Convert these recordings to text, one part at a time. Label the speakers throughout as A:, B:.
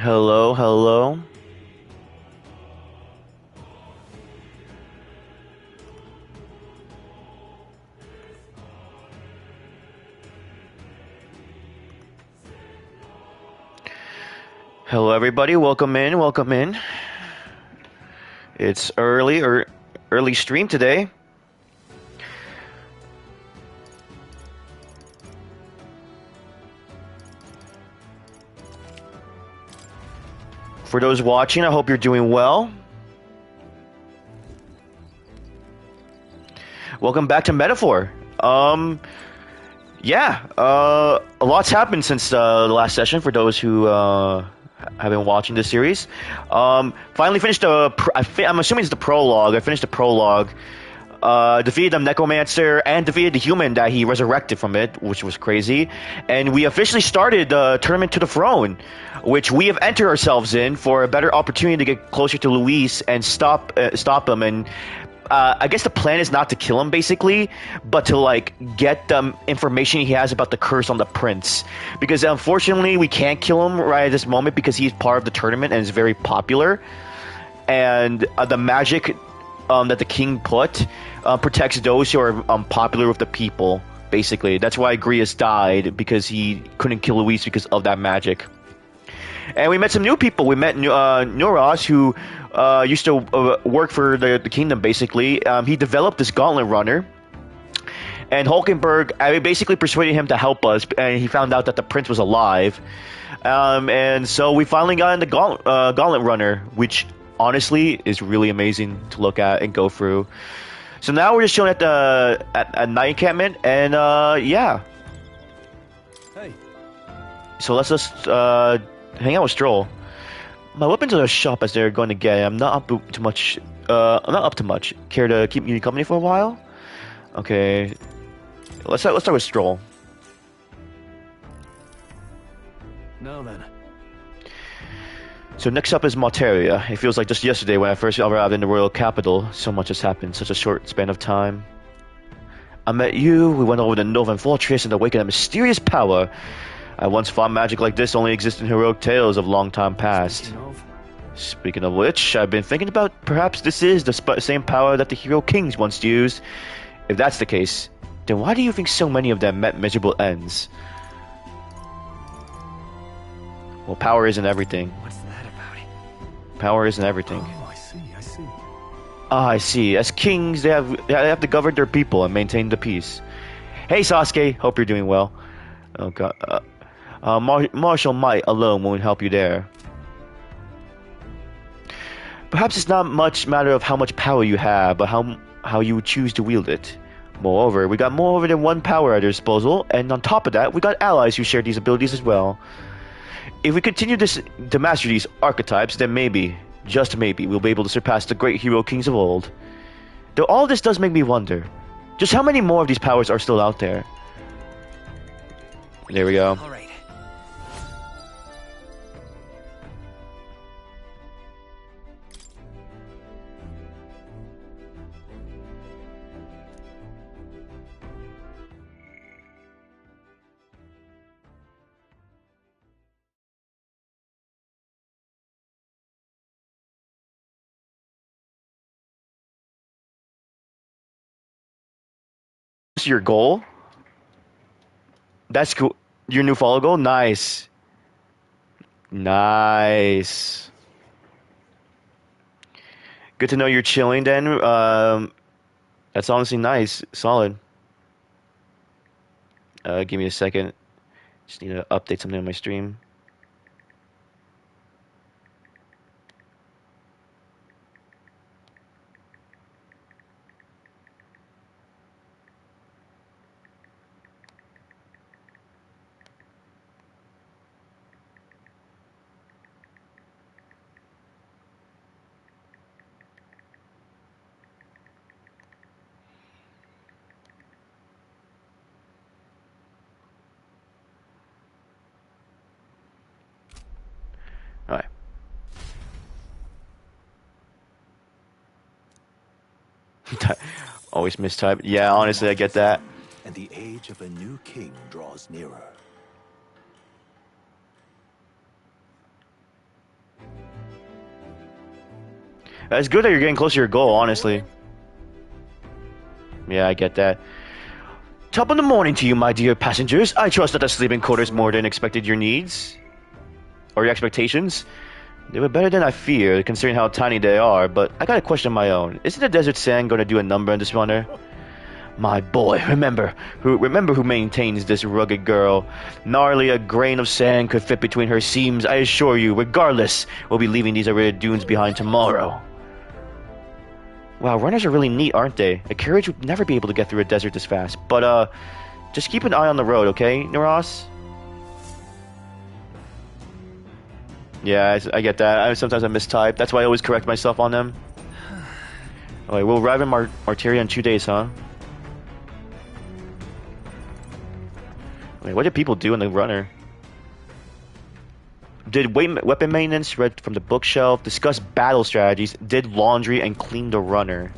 A: Hello, hello. Hello, everybody. Welcome in. Welcome in. It's early stream today. For those watching, I hope you're doing well. Welcome back to Metaphor. Yeah, a lot's happened since the last session for those who have been watching this series. Finally finished I'm assuming it's the prologue. I finished the prologue. Defeated the necromancer and defeated the human that he resurrected from it, which was crazy. And we officially started the tournament to the throne, which we have entered ourselves in for a better opportunity to get closer to Luis and stop him. And I guess the plan is not to kill him, basically, but to like get the information he has about the curse on the prince. Because unfortunately, we can't kill him right at this moment because he's part of the tournament and is very popular. And the magic that the king put protects those who are popular with the people. Basically, that's why Grius died, because he couldn't kill Luis because of that magic. And we met some new people. We met Nuros, who used to work for the kingdom, basically. He developed this gauntlet runner. And Hulkenberg, I basically persuaded him to help us, and he found out that the prince was alive. And so we finally got in the gauntlet runner, which honestly is really amazing to look at and go through. So now we're just chilling at night encampment, and yeah.
B: Hey.
A: So let's just hang out with Stroll. My weapons are shop as they're going to get. I'm not up to much. I'm not up to much. Care to keep me company for a while? Okay. Let's start with Stroll.
B: Now then.
A: So next up is Martira. It feels like just yesterday when I first arrived in the royal capital. So much has happened in such a short span of time. I met you, we went over the Northern Fortress and awakened a mysterious power. I once thought magic like this only existed in heroic tales of long time past. Speaking of which, I've been thinking about perhaps this is the same power that the hero kings once used. If that's the case, then why do you think so many of them met miserable ends? Well, power isn't everything.
B: What's that about?
A: Power isn't everything.
B: Oh, I see.
A: Ah, I see. As kings, they have to govern their people and maintain the peace. Hey, Sasuke. Hope you're doing well. Oh God. Martial might alone won't help you there. Perhaps it's not much matter of how much power you have, but how you choose to wield it. Moreover, we got more than one power at our disposal, and on top of that, we got allies who share these abilities as well. If we continue to master these archetypes, then maybe, just maybe, we'll be able to surpass the great hero kings of old. Though all this does make me wonder, just how many more of these powers are still out there? There we go.
B: All right.
A: What's your goal? That's cool. Your new follow goal? Nice. Nice. Good to know you're chilling then. That's honestly nice. Solid. Give me a second. Just need to update something on my stream. Alright. Always mistype. Yeah, honestly, I get that.
C: And the age of a new king draws nearer.
A: It's good that you're getting close to your goal, honestly. Yeah, I get that. Top of the morning to you, my dear passengers. I trust that the sleeping quarters more than expected your needs. Or your expectations. They were better than I feared, considering how tiny they are, but I got a question of my own. Isn't the desert sand going to do a number on this runner? My boy, remember who maintains this rugged girl. Gnarly a grain of sand could fit between her seams, I assure you. Regardless, we'll be leaving these arid dunes behind tomorrow. Wow, runners are really neat, aren't they? A carriage would never be able to get through a desert this fast. But, just keep an eye on the road, okay, Naras? Yeah, I get that. Sometimes I mistype. That's why I always correct myself on them. Alright, we'll arrive in Martira in 2 days, huh? Wait, what did people do in the runner? Did weapon maintenance, read from the bookshelf, discuss battle strategies, did laundry, and cleaned the runner.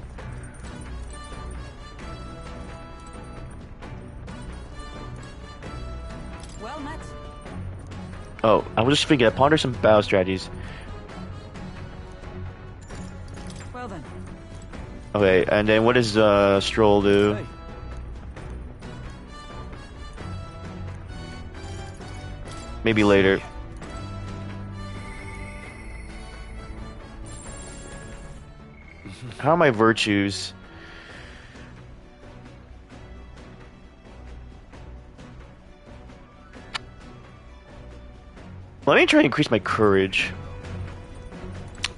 D: Well met.
A: Oh, I was just thinking, I ponder some battle strategies.
D: Well then.
A: Okay, and then what does Stroll do?
B: Hey.
A: Maybe later. How are my virtues? Let me try and increase my courage.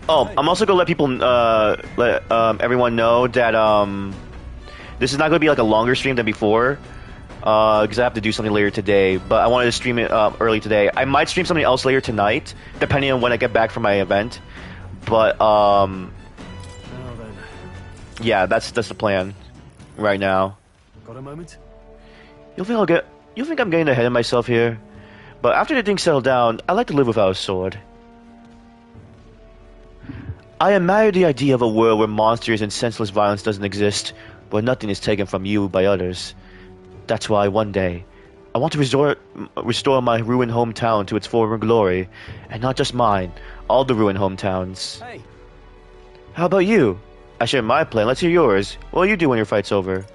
A: Oh, I'm also gonna let people, let everyone know that this is not gonna be like a longer stream than before, because I have to do something later today. But I wanted to stream it early today. I might stream something else later tonight, depending on when I get back from my event. But
B: Now then.
A: yeah, that's the plan right now.
B: Got a moment?
A: You think I'm getting ahead of myself here? But after the things settle down, I like to live without a sword. I admire the idea of a world where monsters and senseless violence doesn't exist, where nothing is taken from you by others. That's why one day, I want to restore my ruined hometown to its former glory, and not just mine, all the ruined hometowns.
B: Hey.
A: How about you? I share my plan, let's hear yours. What will you do when your fight's over?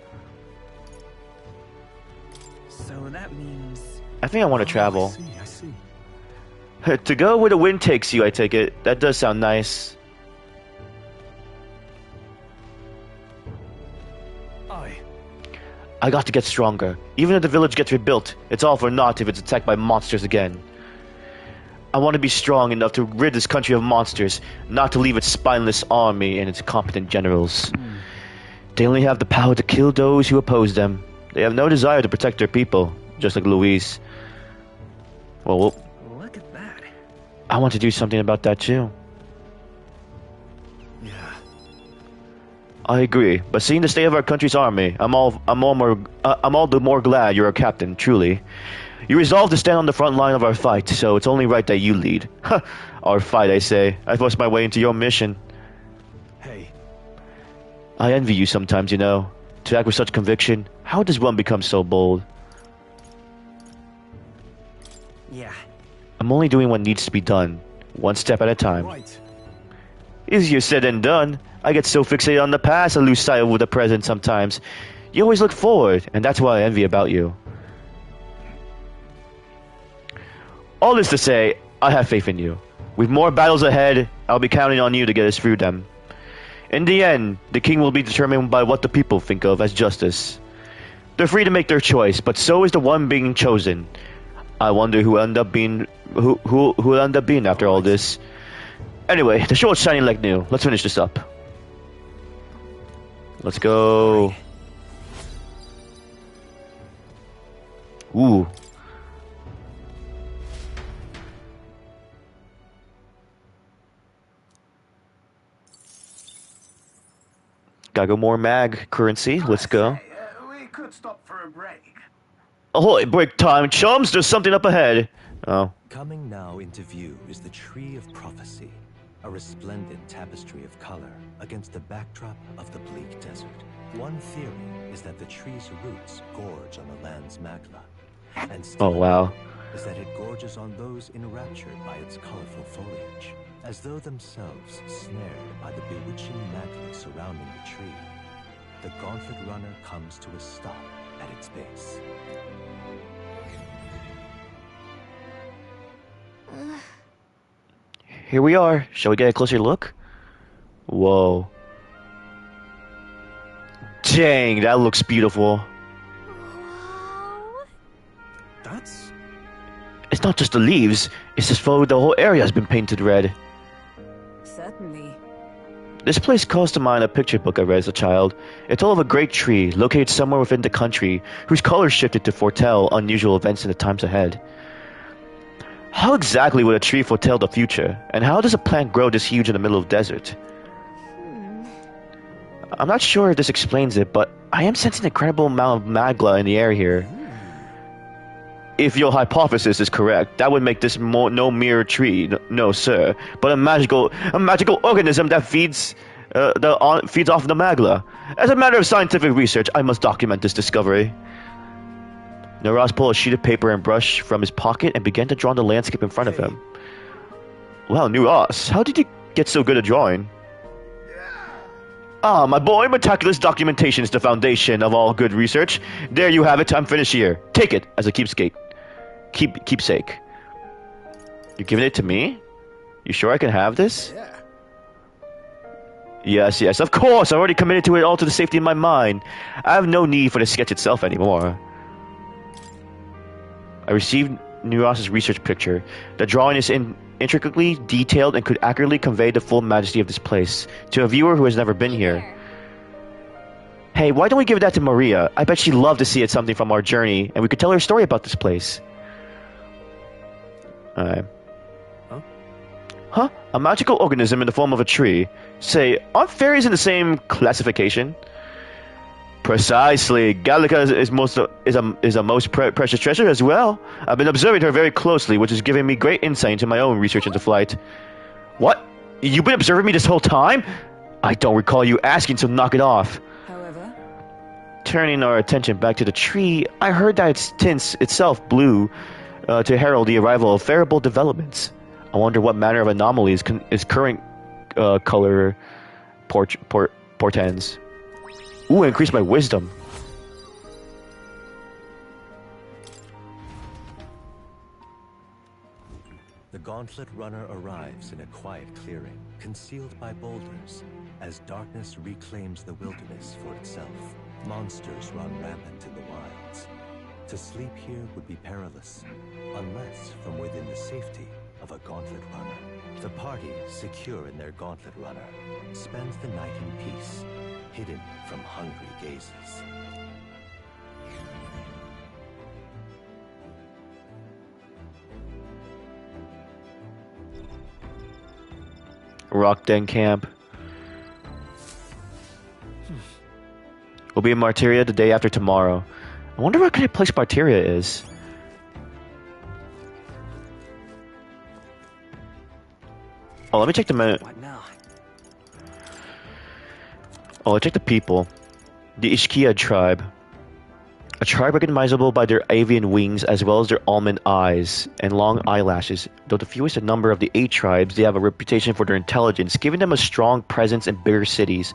D: So that means...
A: I think I want to travel.
B: I see.
A: To go where the wind takes you, I take it. That does sound nice. I got to get stronger. Even if the village gets rebuilt, it's all for naught if it's attacked by monsters again. I want to be strong enough to rid this country of monsters, not to leave its spineless army and its incompetent generals. They only have the power to kill those who oppose them. They have no desire to protect their people, just like Louise. Well,
D: Look at that.
A: I want to do something about that too.
B: Yeah.
A: I agree, but seeing the state of our country's army, I'm all the more glad you're a captain, truly. You resolved to stand on the front line of our fight, so it's only right that you lead. Our fight, I say. I forced my way into your mission.
B: Hey.
A: I envy you sometimes, you know. To act with such conviction, how does one become so bold?
D: Yeah.
A: I'm only doing what needs to be done, one step at a time.
B: Right.
A: Easier said than done. I get so fixated on the past I lose sight of the present sometimes. You always look forward, and that's what I envy about you. All this to say, I have faith in you. With more battles ahead, I'll be counting on you to get us through them. In the end, the king will be determined by what the people think of as justice. They're free to make their choice, but so is the one being chosen. I wonder who will end up being after all this. Anyway, the show is shining like new. Let's finish this up. Let's go. Ooh. Gotta go more mag currency. Let's go.
C: We could stop for a break.
A: Ahoy, break time, chums! There's something up ahead. Oh.
E: Coming now into view is the Tree of Prophecy, a resplendent tapestry of color against the backdrop of the bleak desert. One theory is that the tree's roots gorge on the land's magma, and
A: Oh, wow.
E: is that it gorges on those enraptured by its colorful foliage. as though themselves snared by the bewitching mantle surrounding the tree. The gauntlet runner comes to a stop at its base.
A: Here we are. Shall we get a closer look? Whoa. Dang, that looks beautiful.
B: That's...
A: It's not just the leaves, it's as though the whole area has been painted red.
D: Certainly.
A: This place calls to mind a picture book I read as a child. It told of a great tree located somewhere within the country whose colors shifted to foretell unusual events in the times ahead. How exactly would a tree foretell the future, and how does a plant grow this huge in the middle of the desert? I'm not sure if this explains it, but I am sensing an incredible amount of magma in the air here. If your hypothesis is correct, that would make this no mere tree, no sir, but a magical organism that feeds off the magma. As a matter of scientific research, I must document this discovery. Naras pulled a sheet of paper and brush from his pocket and began to draw the landscape in front of him. Wow, Naras, how did you get so good at drawing? Ah, my boy, meticulous documentation is the foundation of all good research. There you have it, I'm finished here. Take it as a keepsake. Keepsake. You're giving it to me? You sure I can have this?
B: Yeah.
A: Yes, of course, I've already committed to it all to the safety of my mind. I have no need for the sketch itself anymore. I received Nuras's research picture. The drawing is intricately detailed and could accurately convey the full majesty of this place to a viewer who has never been here. Hey, why don't we give that to Maria? I bet she'd love to see it something from our journey, and we could tell her a story about this place. Alright. Huh? A magical organism in the form of a tree. Say, aren't fairies in the same classification? Precisely. Gallica is a most precious treasure as well. I've been observing her very closely, which is giving me great insight into my own research into flight. What? You've been observing me this whole time? I don't recall you asking, so knock it off.
D: However,
A: Turning our attention back to the tree, I heard that its tints itself blew to herald the arrival of favorable developments. I wonder what manner of anomalies its current color portends. Ooh, increase my wisdom.
E: The gauntlet runner arrives in a quiet clearing, concealed by boulders, as darkness reclaims the wilderness for itself. Monsters run rampant in the wilds. To sleep here would be perilous, unless from within the safety of a gauntlet runner. The party, secure in their gauntlet runner, spends the night in peace, hidden from hungry gazes.
A: Rock Den Camp. We'll be in Martira the day after tomorrow. I wonder what kind of place Martira is. Oh, let me check the menu.
B: What now?
A: Oh, let's check the people. The Ishkia tribe. A tribe recognizable by their avian wings as well as their almond eyes and long eyelashes. Though the fewest in number of the 8 tribes, they have a reputation for their intelligence, giving them a strong presence in bigger cities.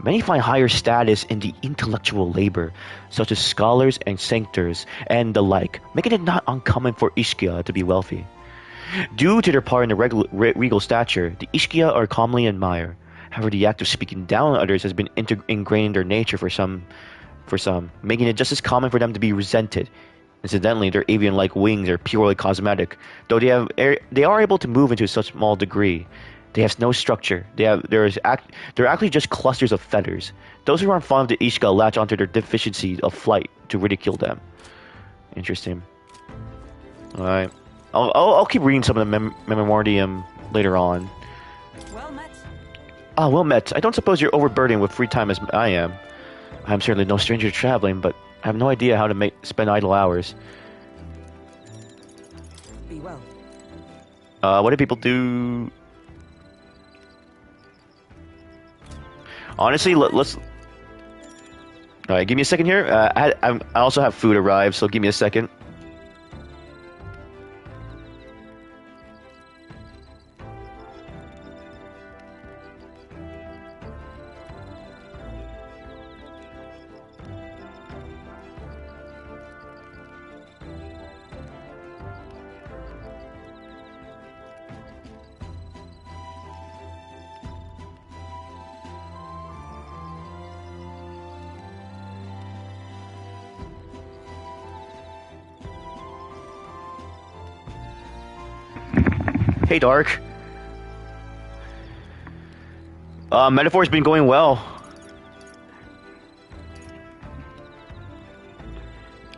A: Many find higher status in the intellectual labor, such as scholars and sanctors and the like, making it not uncommon for Ishkia to be wealthy. Due to their part in the regal stature, the Ishkia are commonly admired. However, the act of speaking down on others has been ingrained in their nature for some, making it just as common for them to be resented. Incidentally, their avian-like wings are purely cosmetic, though they are able to move into such small degree. They have no structure. They're actually just clusters of feathers. Those who aren't fond of the Ishka latch onto their deficiency of flight to ridicule them. Interesting. All right, I'll keep reading some of the memorandum later on.
D: well met.
A: Ah, well met. I don't suppose you're overburdened with free time as I am. I'm certainly no stranger to traveling, but I have no idea how to spend idle hours.
D: Be well.
A: What do people do? Honestly, let's... Alright, give me a second here. I also have food arrived, so give me a second. Hey, Dark. Metaphor's been going well.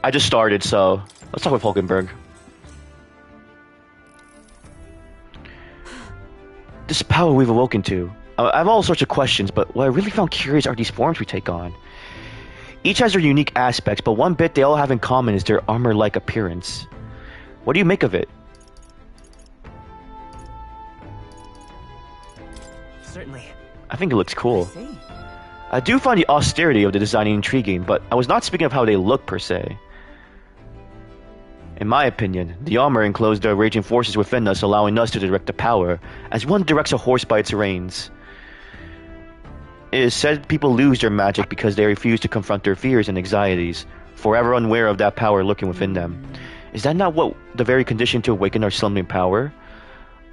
A: I just started, so let's talk with Hulkenberg. This power we've awoken to. I have all sorts of questions, but what I really found curious are these forms we take on. Each has their unique aspects, but one bit they all have in common is their armor-like appearance. What do you make of it?
F: Certainly.
A: I think it looks cool.
D: I see.
A: I do find the austerity of the design intriguing, but I was not speaking of how they look per se. In my opinion, the armor enclosed the raging forces within us, allowing us to direct the power, as one directs a horse by its reins. It is said people lose their magic because they refuse to confront their fears and anxieties, forever unaware of that power lurking within them. Is that not what the very condition to awaken our slumbering power?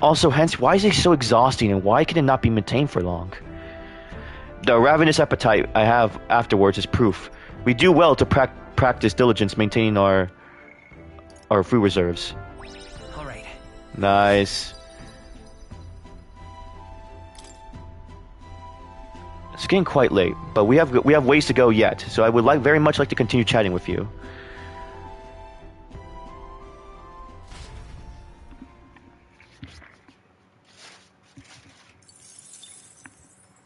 A: Also, hence, why is it so exhausting, and why can it not be maintained for long? The ravenous appetite I have afterwards is proof. We do well to practice diligence maintaining our food reserves.
F: All right.
A: Nice. It's getting quite late, but we have ways to go yet. So I would very much like to continue chatting with you.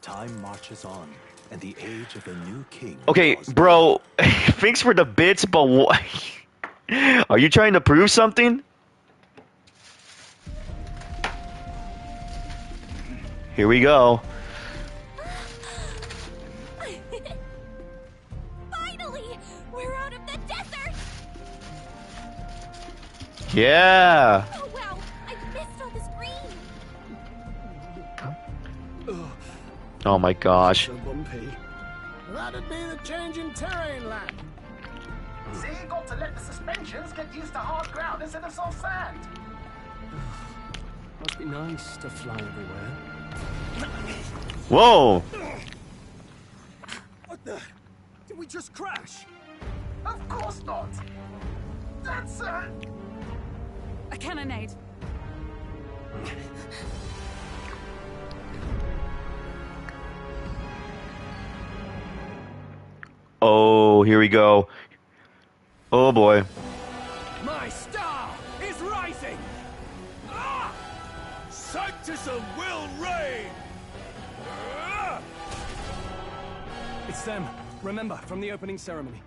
E: Time marches on, and the age of a new king.
A: Okay,
E: draws
A: bro. Thanks for the bits, but what? Are you trying to prove something? Here we go.
G: Finally! We're out of the desert!
A: Yeah.
G: Oh wow! I missed all this green!
A: Oh my gosh.
B: So bumpy. That'd be the change in terrain, lad.
C: See, you got to let the suspensions get used to hard ground instead of soft sand.
B: Must be nice to fly everywhere.
A: Whoa.
B: What the? Did we just crash?
C: Of course not. That's
D: A cannonade.
A: Oh, here we go. Oh boy.
B: My star is rising! Ah! Sanctism will reign! Ah!
F: It's them. Remember, from the opening ceremony.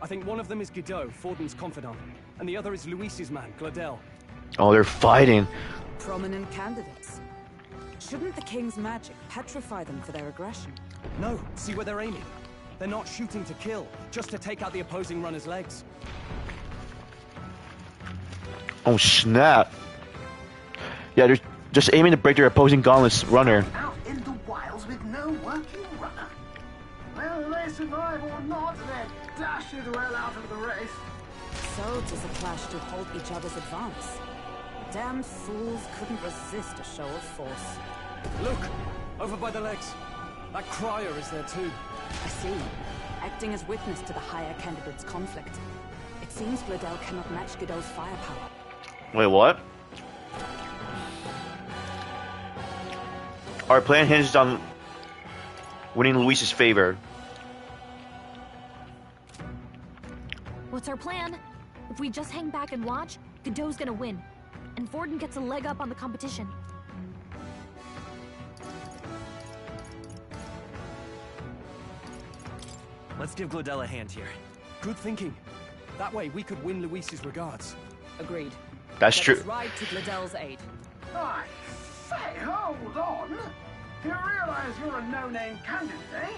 F: I think one of them is Guido, Forden's confidant, and the other is Luis's man, Gladel.
A: Oh, they're fighting.
D: Prominent candidates. Shouldn't the king's magic petrify them for their aggression?
F: No, see where they're aiming. They're not shooting to kill, just to take out the opposing runner's legs.
A: Oh snap. Yeah, they're just aiming to break their opposing gauntlet's runner.
C: out in the wilds with no working runner. Well, they survive or not, they're dashed well out of the race.
D: So 'tis a clash to halt each other's advance. Damned fools couldn't resist a show of force.
F: Look! Over by the legs. That crier is there too.
D: I see. Acting as witness to the higher candidate's conflict. It seems Gladel cannot match Guido's firepower.
A: Wait, what? Our plan hinges on winning Luis's favor.
G: What's our plan? If we just hang back and watch, Godot's gonna win. And Forden gets a leg up on the competition.
F: Let's give Gladel a hand here. Good thinking. That way we could win Luis's regards.
D: Agreed.
A: That's
D: Let
A: true.
D: us ride to Gladel's aid.
C: I say, hold on. You realize you're a no-name candidate, eh?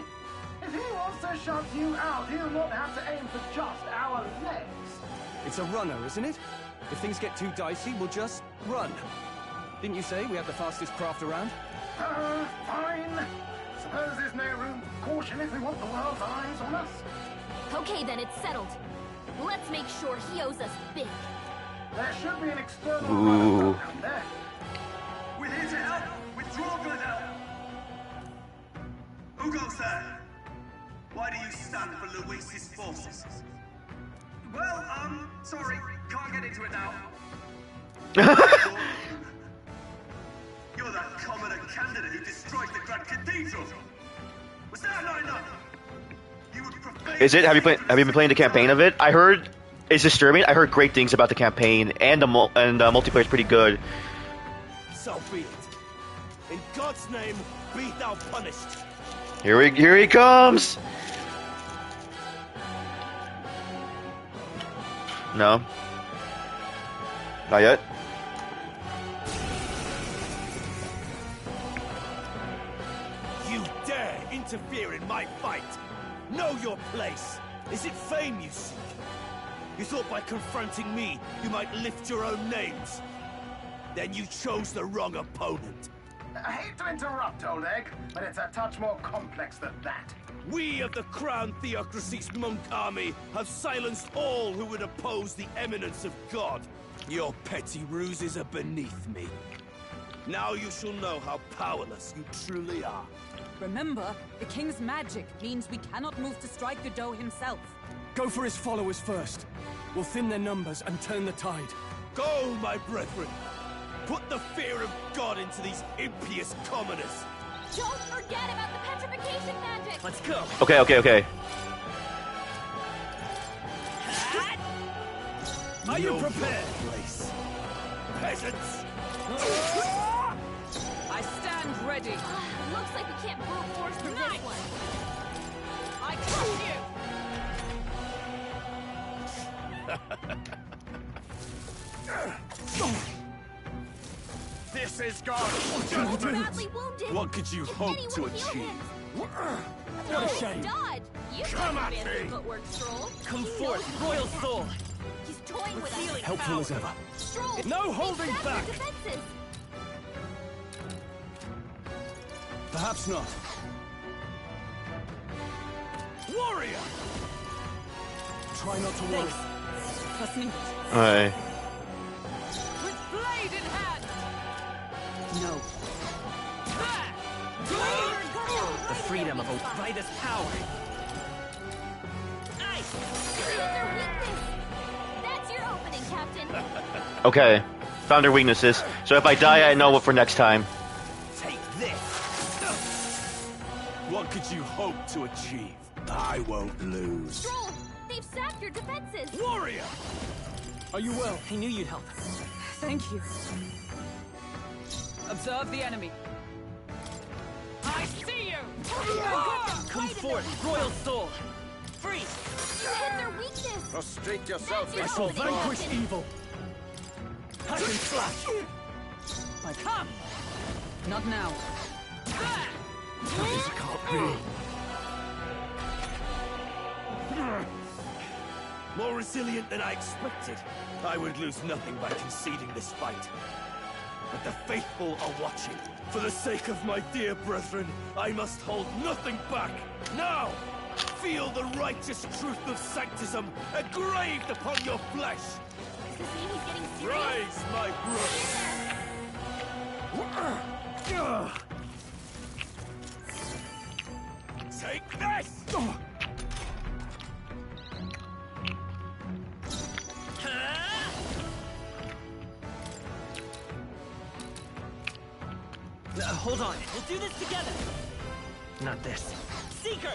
C: If he wants to shut you out, he'll not have to aim for just our legs.
F: It's a runner, isn't it? If things get too dicey, we'll just run. Didn't you say we have the fastest craft around?
C: Fine. Suppose there's no room for caution if we want the world's eyes on us.
G: Okay then, it's settled. Let's make sure he owes us big.
C: There should be an external
A: Ooh.
C: runner down there.
H: We're here to help. Withdraw, Gladel. Who goes there? Why do you stand for Luis's forces? Well, sorry, can't get into it now.
A: Is it? Have you been playing the campaign of it? I heard it's disturbing. I heard great things about the campaign, and the multiplayer is pretty good.
I: So be it. In God's name, be thou punished.
A: Here he comes. No. Not yet.
I: You dare interfere in my fight? Know your place. Is it fame you seek? You thought by confronting me, you might lift your own names? Then you chose the wrong opponent.
C: I hate to interrupt, Oleg, but it's a touch more complex than that.
I: We of the Crown Theocracy's monk army have silenced all who would oppose the eminence of God. Your petty ruses are beneath me. Now you shall know how powerless you truly are.
D: Remember, the king's magic means we cannot move to strike Godot himself.
F: Go for his followers first. We'll thin their numbers and turn the tide.
I: Go, my brethren! Put the fear of God into these impious commoners!
G: Don't forget about the petrification magic!
F: Let's go!
A: Okay.
F: Are you prepared?
I: Place. Peasants!
D: I stand ready.
G: Looks like we can't brute force through this one.
D: I trust you!
I: This is God!
G: He's badly wounded.
I: What could you
G: Can
I: hope
G: anyone
I: to
G: heal
I: achieve?
G: him?
F: What a shame.
G: Dodge! You
I: Come
G: got
I: at
G: fancy
I: me.
G: footwork, Stroll.
F: Come
G: He
F: forth,
G: knows
F: royal
G: he's
F: soul.
G: He's toying with us.
F: Helpful as ever.
G: Stroll,
F: No holding
G: take
F: back.
G: your defenses.
F: Perhaps not.
I: Warrior!
F: Try not to worry.
D: Trust me.
A: Alright.
D: With blade in hand! No.
J: The freedom of Ovida's power.
G: Hit their weakness. That's your opening, Captain.
A: Okay. Found their weaknesses. So if I die, I know what for next time.
I: Take this! What could you hope to achieve? I won't lose.
G: Stroll, they've sapped your defenses.
I: Warrior!
F: Are you well?
J: I knew you'd help.
D: Thank you. Observe the enemy. I see you!
J: Come forth, royal soul. Free.
G: You hit their weakness.
I: Prostrate yourself
G: That's your
F: I shall
G: opening,
F: vanquish
G: Captain.
F: evil.
J: Hack and slash.
D: Come! Not now.
I: More resilient than I expected. I would lose nothing by conceding this fight. But the faithful are watching. For the sake of my dear brethren, I must hold nothing back. Now, feel the righteous truth of sanctism engraved upon your flesh.
G: Does this mean he's getting serious?
I: Rise, my brother. Take this!
J: Hold on. We'll do this together. Not this. Seeker!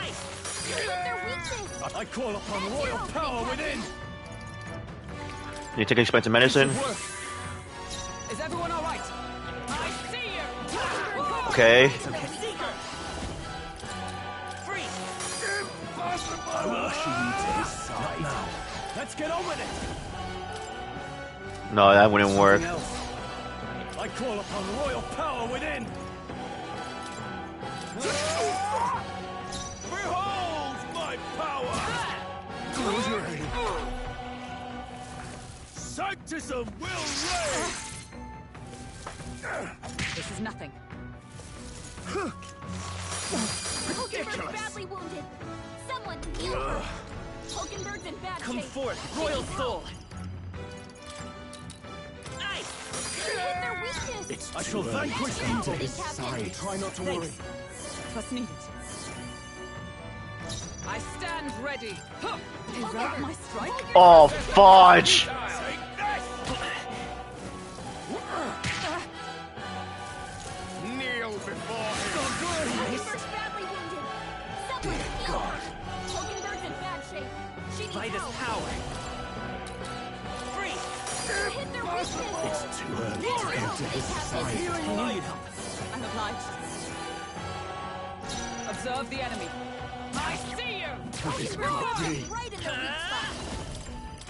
J: Ice!
G: You hit their weakness.
F: I call upon royal power within.
A: You take expensive medicine.
D: Is everyone all right? I see you!
A: Okay.
J: Okay. Seeker! Free!
I: I will usher you to his side.
F: Now, let's get on with it.
A: No, that wouldn't work.
F: Something else. I call upon royal power within.
I: Behold my power! Sanctism will reign!
D: This is nothing.
G: Hulkenberg's badly wounded. Someone heal her. Hulkenberg's in bad
J: Come
G: shape.
J: forth, royal soul.
G: You hit their weakness.
F: I shall vanquish
G: Now,
F: evil.
G: Captain.
F: Try not to worry.
D: Trust needed. I stand ready. Interrupt my strike.
A: Oh, fudge!
I: Take this! Kneel before him!
G: Hulkenberg's badly wounded. Someone heal her.
I: too early to come to his side.
D: Healing light. I'm obliged. Observe the enemy. I see you!
G: Right in the weak spot.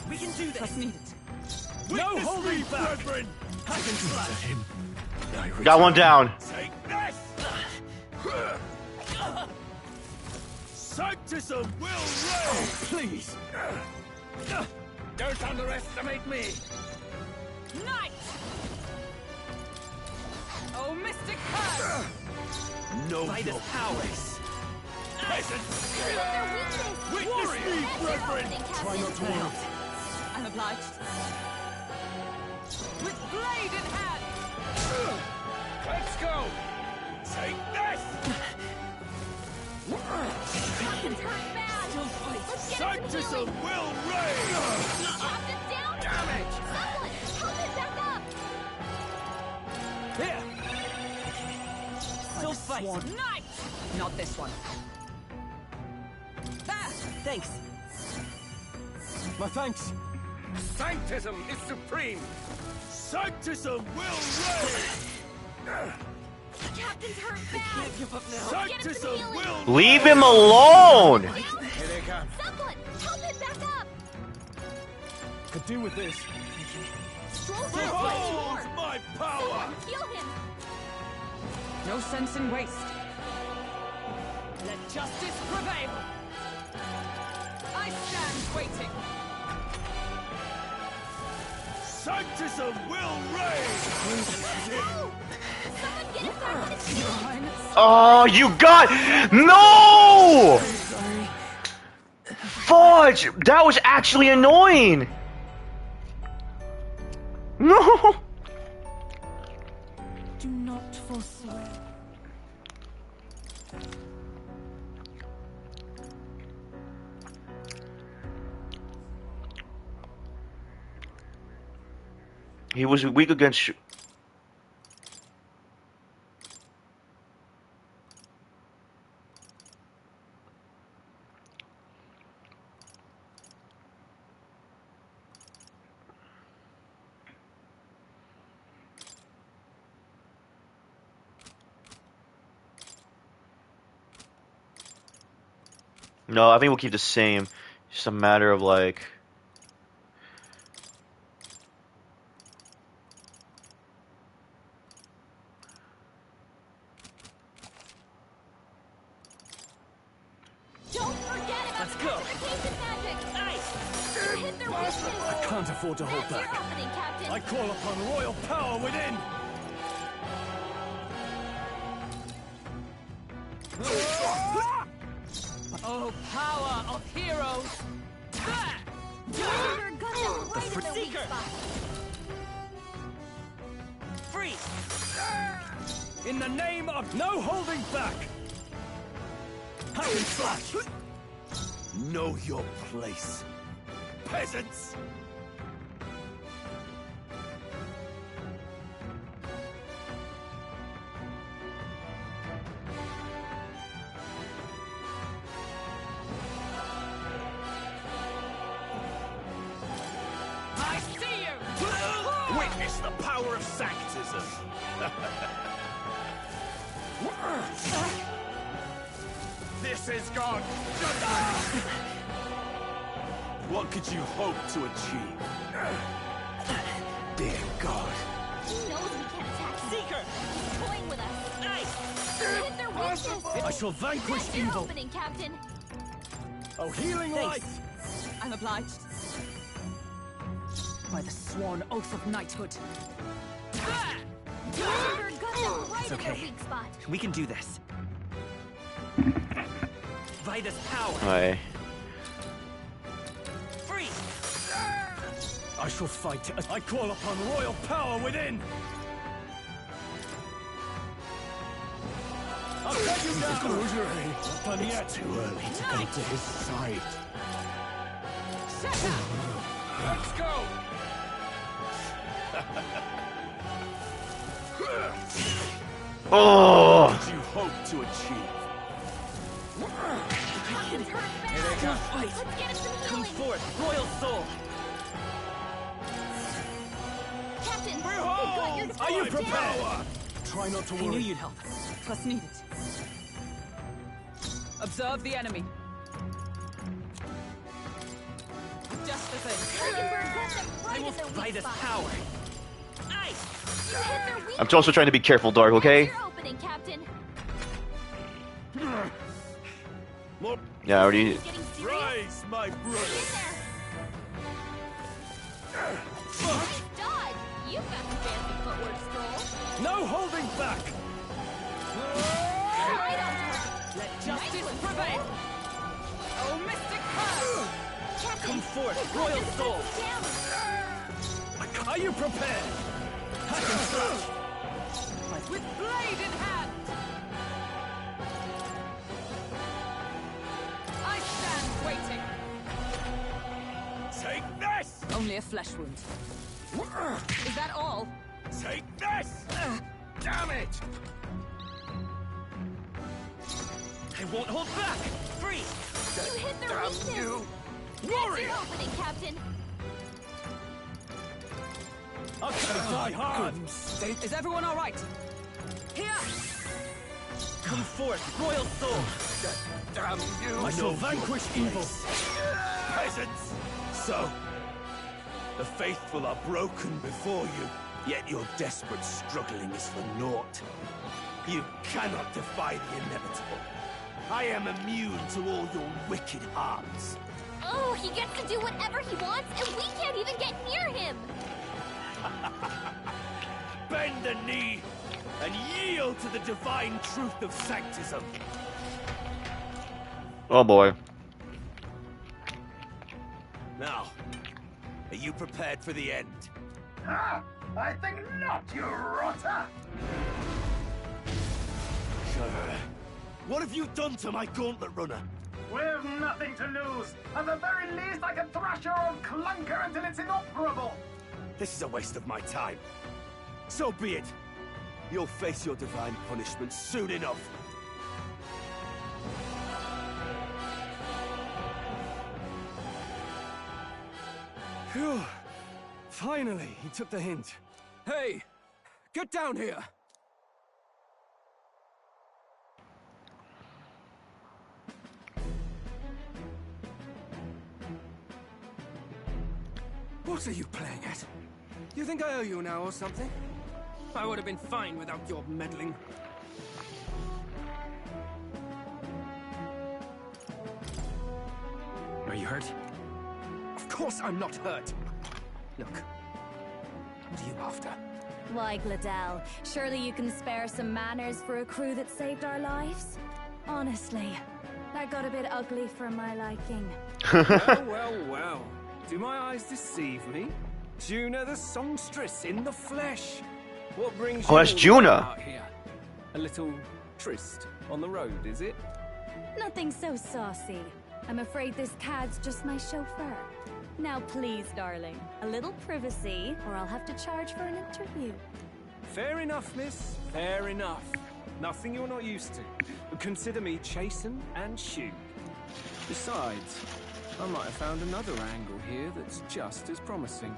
J: We can do this.
D: Trust needed.
F: No holding back!
I: Brethren!
F: Hack and slash.
I: Him. I
A: Got one down.
I: Take this! Sanctism will reign!
F: Please.
I: Don't underestimate me!
D: Knight! Oh, mystic curse!
I: Know
J: By
I: your
J: this power.
I: place. Peasants!
G: Their weakness.
I: Witness me, brethren!
F: Try not to worry.
D: I'm obliged. With blade in hand!
I: Let's go! Take this!
G: Captain's hurt bad. Let's get him some
I: Sanctism
G: healing.
I: will reign!
G: Captain's down.
I: Damn it!
G: Someone, help him back up.
F: Here.
J: Still fight.
D: Knight! Not this one. There!
J: Thanks.
F: My thanks.
I: Sanctism is supreme! Sanctism will reign!
G: Captain's hurt bad.
J: Can't give up now.
I: Sanctism will
A: Leave him alone.
G: Here they come. Someone, help him back up.
F: Could do with this.
G: Stroll
I: Behold my power!
G: Someone, heal him.
D: No sense in waste. Let justice prevail. I stand waiting.
I: Sanctism will reign!
G: No! Someone get him back on his feet.
A: Oh, you got no! Fudge! That was actually annoying. No.
D: Do not forswear.
A: He was weak against. No, I think we'll keep the same. Just a matter of like.
G: Don't forget about
J: Let's go.
G: Teleportation magic.
J: Nice.
G: You hit their weakness.
F: I can't afford to hold
G: That's your
F: back.
G: opening, Captain.
F: I call upon royal power within.
D: Oh, power of heroes! There!
G: You're gonna right in the weak
J: Seeker.
G: spot.
J: Freeze.
F: In the name of no holding back. Hack and slash.
I: Know your place. Peasants!
D: I see you!
I: Witness the power of sanctism! This is God! What could you hope to achieve? Dear God.
G: He knows we can't attack him.
J: Seeker.
G: He's toying with us.
J: Nice.
G: You hit their weakness.
F: I shall vanquish
G: That's your
F: evil.
G: opening, Captain.
F: Oh, healing light.
J: Thanks.
D: I'm obliged. By the sworn oath of knighthood. There!
G: You're gonna right
J: It's
G: in their
J: okay.
G: weak spot.
J: We can do this. By this power.
A: Alright.
J: Freeze.
F: I shall fight. I call upon royal power within. I'll cut you down. Not done yet.
I: Too early to come to his side.
D: Set out!
I: Let's go!
A: Oh.
I: What did you hope to achieve?
G: Captain's hurt bad.
J: Fight.
G: Let's get him some
J: Come
G: healing.
J: forth, royal soul.
G: Captain,
I: Behold
F: Are you prepared? Try not to
D: I knew
F: worry.
D: you'd help. Trust needed. Observe the enemy. Just the thing.
G: Dragonbird got them
J: I
G: right
J: will
G: in their
J: fight
G: weak
J: his
G: spot.
J: power.
G: You hit their weak
A: I'm also trying to be careful, Dark. Okay?
G: Your opening, Captain.
I: More
A: Yeah, I already.
G: He's getting serious.
I: praise, my
G: Get
I: brother.
G: there. Nice dodge. You've got some fancy footwork, Stroll.
F: No holding back.
G: Right on target.
D: Let justice prevail. Oh, Mystic Curse!
G: Captain,
J: Come forth,
G: his
J: Royal
G: defense
J: Soul.
G: is down.
F: Are you prepared? Hack and slash.
D: With blade in hand. I stand waiting.
I: Take this!
D: Only a flesh wound. Is that all?
I: Take this! Damn it!
J: I won't hold back. Free.
G: You hit their
I: Damn
G: weakness.
I: you!
G: That's
I: Warrior!
G: your opening, Captain.
F: I'm gonna die hard.
D: Is everyone all right? Here!
J: Come forth, Royal Soul.
I: Damn you!
F: I shall vanquish evil.
I: Peasants! So, the faithful are broken before you, yet your desperate struggling is for naught. You cannot defy the inevitable. I am immune to all your wicked arts.
G: Oh, he gets to do whatever he wants, and we can't even get near him.
I: Bend the knee and yield to the divine truth of sanctism.
A: Oh boy.
I: Now, are you prepared for the end?
C: Ah, I think not, you rotter!
I: What have you done to my gauntlet runner?
C: We've nothing to lose. At the very least, I can thrash your old clunker until it's inoperable.
I: This is a waste of my time. So be it. You'll face your divine punishment soon enough.
F: Phew. Finally, he took the hint. Hey, get down here. What are you playing at? You think I owe you now or something? I would have been fine without your meddling. Are you hurt? Of course I'm not hurt. Look, what are you after?
G: Why, Gladell, surely you can spare some manners for a crew that saved our lives? Honestly, that got a bit ugly for my liking.
F: Well. Do my eyes deceive me? Juna the songstress in the flesh. What brings
A: Oh,
F: you
A: that's
F: all
A: Juna.
F: out here? A little tryst on the road, is it?
G: Nothing so saucy. I'm afraid this cad's just my chauffeur. Now please, darling, a little privacy, or I'll have to charge for an interview.
F: Fair enough, miss. Fair enough. Nothing you're not used to. Consider me chastened and shoot. Besides, I might have found another angle here that's just as promising.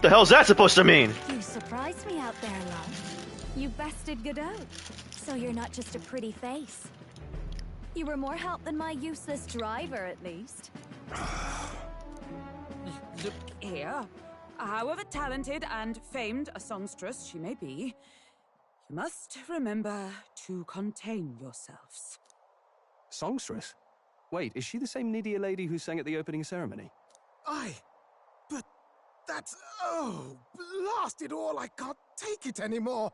A: The hell's that supposed to mean?
G: You surprised me out there, love. You bested Godot. So you're not just a pretty face. You were more help than my useless driver, at least.
D: Look here. However talented and famed a songstress she may be, you must remember to contain yourselves.
F: Songstress? Wait, is she the same Nidia lady who sang at the opening ceremony?
B: Aye, but that's... Oh, blast it all, I can't take it anymore.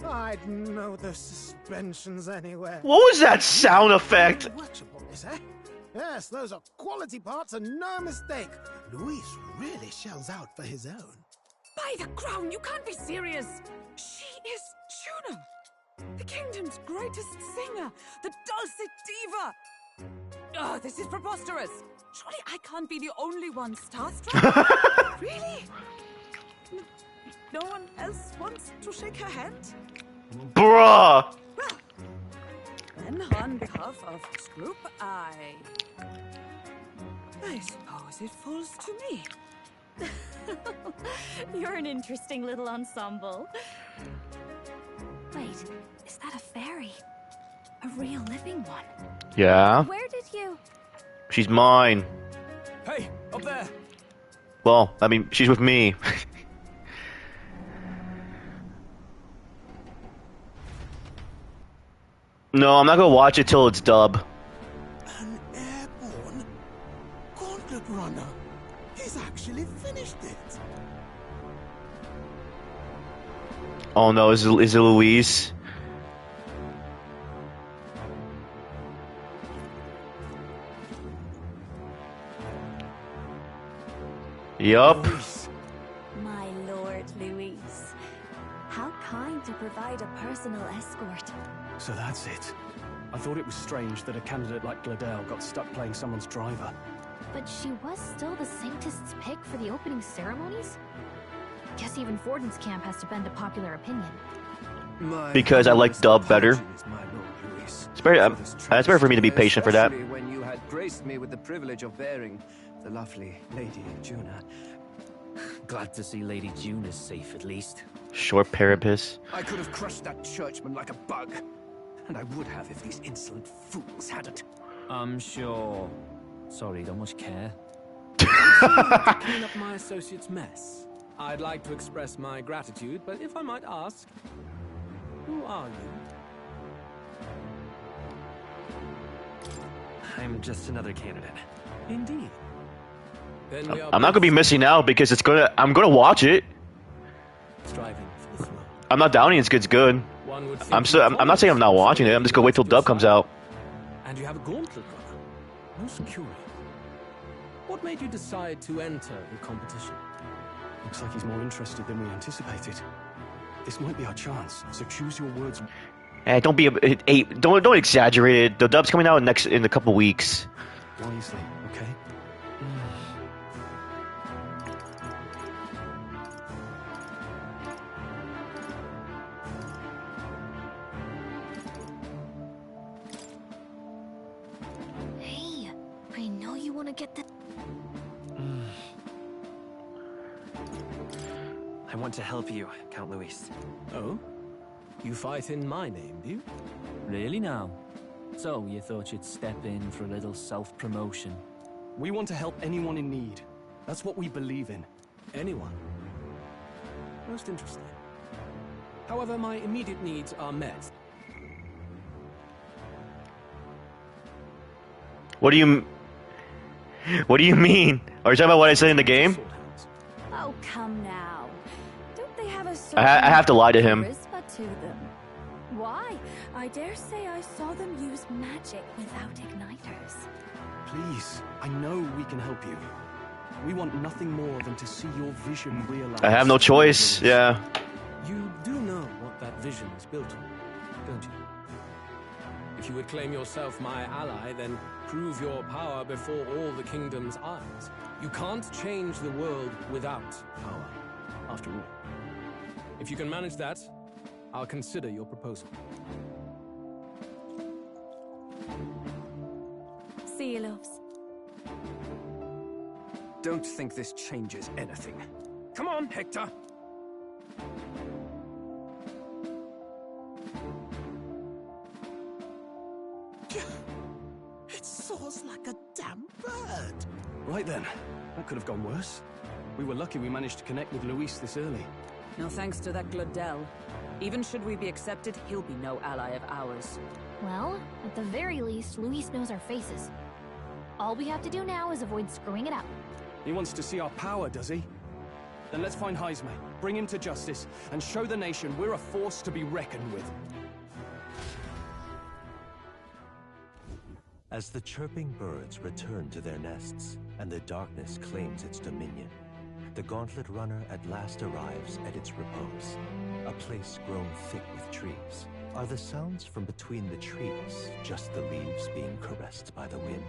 B: I'd know the suspensions anywhere.
A: What was that sound effect?
B: Watchable, is it? Yes, those are quality parts and no mistake. Luis really shells out for his own.
D: By the crown, you can't be serious! She is Juna! The kingdom's greatest singer! The dulcet diva! Oh, this is preposterous! Surely I can't be the only one starstruck? Really? No one else wants to shake her hand?
A: Bruh!
D: Well, then on behalf of this group, I suppose it falls to me.
G: You're an interesting little ensemble. Wait, is that a fairy? A real living one?
A: Yeah.
G: Where did you...
A: She's mine.
F: Hey, up there!
A: Well, I mean, she's with me. No, I'm not gonna watch it till it's dub.
B: An airborne gauntlet runner. He's actually finished it.
A: Oh no, is it Louise? Yup.
G: My lord, Luis. How kind to provide a personal escort.
F: So that's it. I thought it was strange that a candidate like Gladel got stuck playing someone's driver.
K: But she was still the Sanctist's pick for the opening ceremonies? Guess even Forden's camp has to bend to popular opinion.
A: Because I like dub better. It's better for me to be patient for that.
L: Especially when you had graced me with the privilege of bearing the lovely Lady Juna.
J: Glad to see Lady June is safe, at least.
A: Short parapus.
L: I could have crushed that churchman like a bug. And I would have if these insolent fools hadn't.
J: I'm sure. Sorry, don't much care.
F: Clean up my associate's mess. I'd like to express my gratitude, but if I might ask, who are you?
E: I'm just another candidate.
F: Indeed. Then we are
A: I'm not gonna be missing out because I'm gonna watch it.
F: striving for the throne.
A: I'm not doubting it's good.
F: One would think
A: I'm not saying I'm not watching it. I'm just gonna wait till dub comes out.
F: And you have a gauntlet runner. Most curious. What made you decide to enter the competition?
M: Looks like he's more interested than we anticipated. This might be our chance, so choose your words.
A: Don't exaggerate it. The dub's coming out in a couple weeks.
M: Wisely, okay?
K: Hey, I know you want to get the...
E: I want to help you, Count Luis.
F: Oh? You fight in my name, do you?
J: Really now? So, you thought you'd step in for a little self-promotion?
M: We want to help anyone in need. That's what we believe in.
F: Anyone? Most interesting. However, my immediate needs are met.
A: What do you mean? Are you talking about what I said in the game?
G: Oh, come now. Don't they have a
A: I have to lie to him.
G: charisma to them? Why? I dare say I saw them use magic without igniters.
M: Please, I know we can help you. We want nothing more than to see your vision realized.
A: I have no choice, yeah.
F: You do know what that vision is built on, don't you? If you would claim yourself my ally, then prove your power before all the kingdom's eyes. You can't change the world without power, after all. If you can manage that, I'll consider your proposal.
G: See you, loves.
L: Don't think this changes anything. Come on, Hector!
B: It soars like a damn bird.
M: Right then, that could have gone worse. We were lucky we managed to connect with Luis this early.
D: No thanks to that Gladel. Even should we be accepted, he'll be no ally of ours.
K: Well, at the very least, Luis knows our faces. All we have to do now is avoid screwing it up.
M: He wants to see our power, does he? Then let's find Heisme, bring him to justice, and show the nation we're a force to be reckoned with.
E: As the chirping birds return to their nests and the darkness claims its dominion, the Gauntlet Runner at last arrives at its repose, a place grown thick with trees. Are the sounds from between the trees just the leaves being caressed by the wind?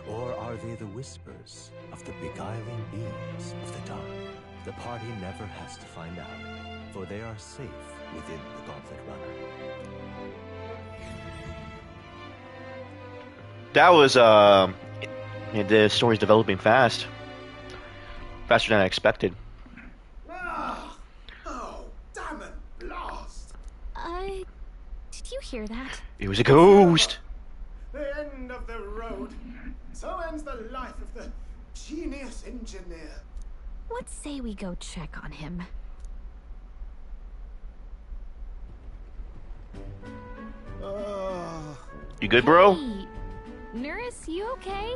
E: Or are they the whispers of the beguiling beams of the dawn? The party never has to find out, for they are safe within the Gauntlet Runner.
A: That was the story's developing fast. Faster than I expected.
K: hear that?
A: It was a ghost.
B: The end of the road. So ends the life of the genius engineer.
K: Let's say we go check on him.
A: You good, bro?
K: Hey, Nurse, you okay?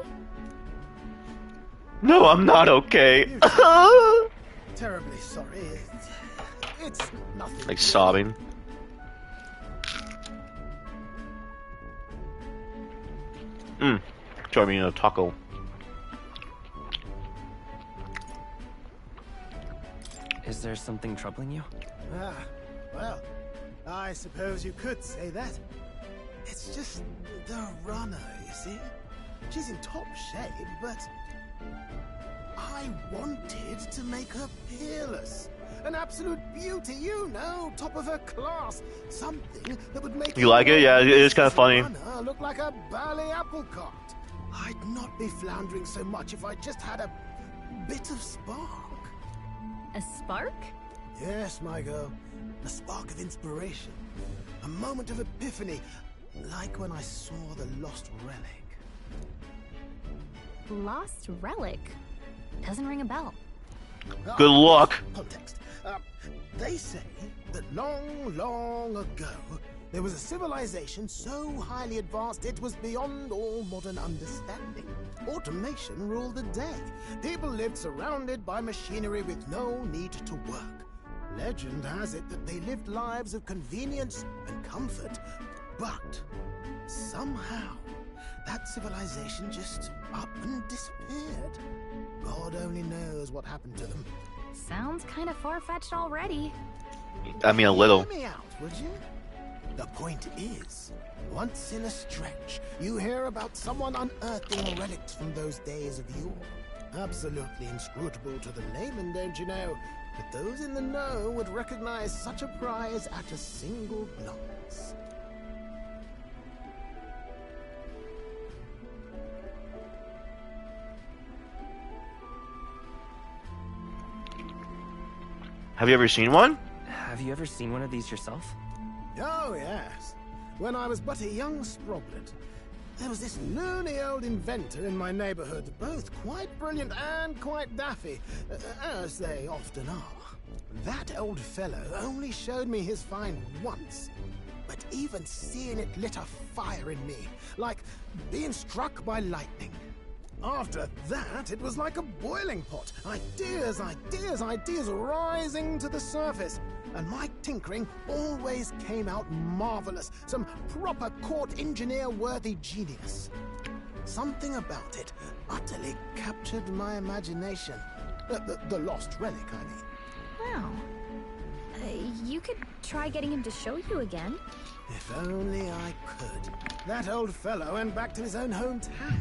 A: No, I'm not okay.
B: Terribly sorry. It's nothing.
A: Like sobbing. Join me in a taco.
J: Is there something troubling you?
B: Ah, well, I suppose you could say that. It's just the runner, you see? She's in top shape, but I wanted to make her peerless. An absolute beauty, you know, top of her class. Something that would make
A: You like it? Yeah, it is kind of funny.
B: runner look like a bally apple cart. I'd not be floundering so much if I just had a bit of spark.
K: A spark?
B: Yes, my girl. A spark of inspiration. A moment of epiphany. Like when I saw the lost relic.
K: Lost relic? Doesn't ring a bell.
A: Good luck.
B: Context. They say that long, long ago, there was a civilization so highly advanced it was beyond all modern understanding. Automation ruled the day. People lived surrounded by machinery with no need to work. Legend has it that they lived lives of convenience and comfort, but somehow that civilization just up and disappeared. God only knows what happened to them.
K: Sounds kind of far-fetched already.
A: I mean, a little.
B: Hear me out, would you? The point is, once in a stretch, you hear about someone unearthing relics from those days of yore. Absolutely inscrutable to the layman, don't you know? But those in the know would recognize such a prize at a single glance.
A: Have you ever seen one?
J: Have you ever seen one of these yourself?
B: Oh, yes. When I was but a young sproglet, there was this loony old inventor in my neighborhood, both quite brilliant and quite daffy, as they often are. That old fellow only showed me his find once, but even seeing it lit a fire in me, like being struck by lightning. After that, it was like a boiling pot. Ideas, ideas, ideas rising to the surface. And my tinkering always came out marvelous. Some proper court engineer-worthy genius. Something about it utterly captured my imagination. The lost relic, I mean.
K: Wow. You could try getting him to show you again.
B: If only I could. That old fellow went back to his own hometown.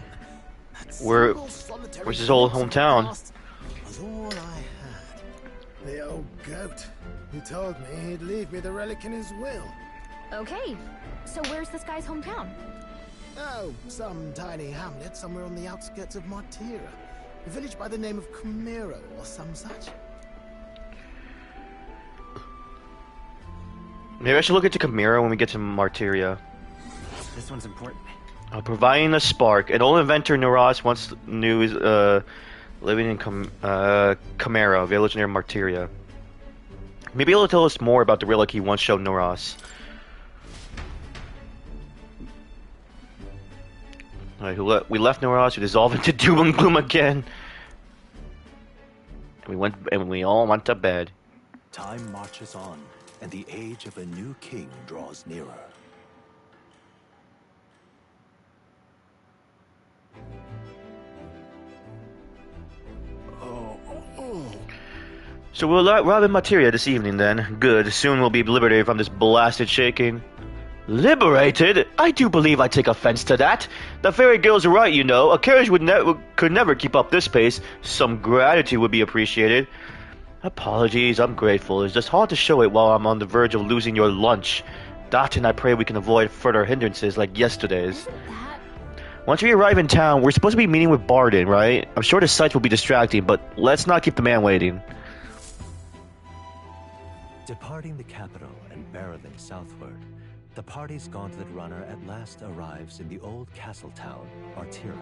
A: Where's his old hometown?
B: Was all I had. The old goat. He told me he'd leave me the relic in his will.
K: Okay, so where's this guy's hometown?
B: Oh, some tiny hamlet somewhere on the outskirts of Martira. A village by the name of Camero or some such.
A: Maybe I should look into Chimera when we get to Martyria.
J: This one's important.
A: Providing a spark. An old inventor Neuros once knew living in Chimera, a village near Martyria. Maybe he'll tell us more about the relic he once showed Neuros. Alright, we left Neuros, we dissolved into doom and gloom again. And we all went to bed.
E: Time marches on, and the age of a new king draws nearer.
A: So we'll arrive in Martyria this evening then. Good. Soon we'll be liberated from this blasted shaking. Liberated? I do believe I take offense to that. The fairy girl's right, you know. A carriage could never keep up this pace. Some gratitude would be appreciated. Apologies, I'm grateful. It's just hard to show it while I'm on the verge of losing your lunch. That and I pray we can avoid further hindrances like yesterday's. Once we arrive in town, we're supposed to be meeting with Barden, right? I'm sure the sights will be distracting, but let's not keep the man waiting.
E: Departing the capital and barreling southward, the party's gauntlet runner at last arrives in the old castle town, Martira,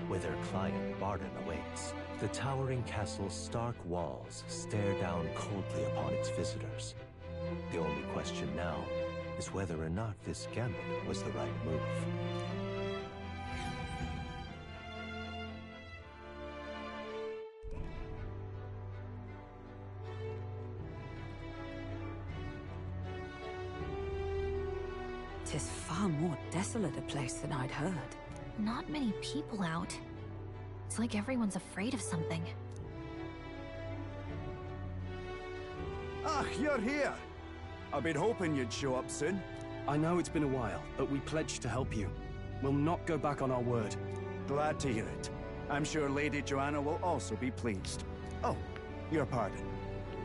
E: where their client Barden awaits. The towering castle's stark walls stare down coldly upon its visitors. The only question now is whether or not this gambit was the right move.
D: Tis far more desolate a place than I'd heard.
K: Not many people out. It's like everyone's afraid of something.
N: Ah, you're here! I've been hoping you'd show up soon.
M: I know it's been a while, but we pledged to help you. We'll not go back on our word.
N: Glad to hear it. I'm sure Lady Joanna will also be pleased. Oh, your pardon.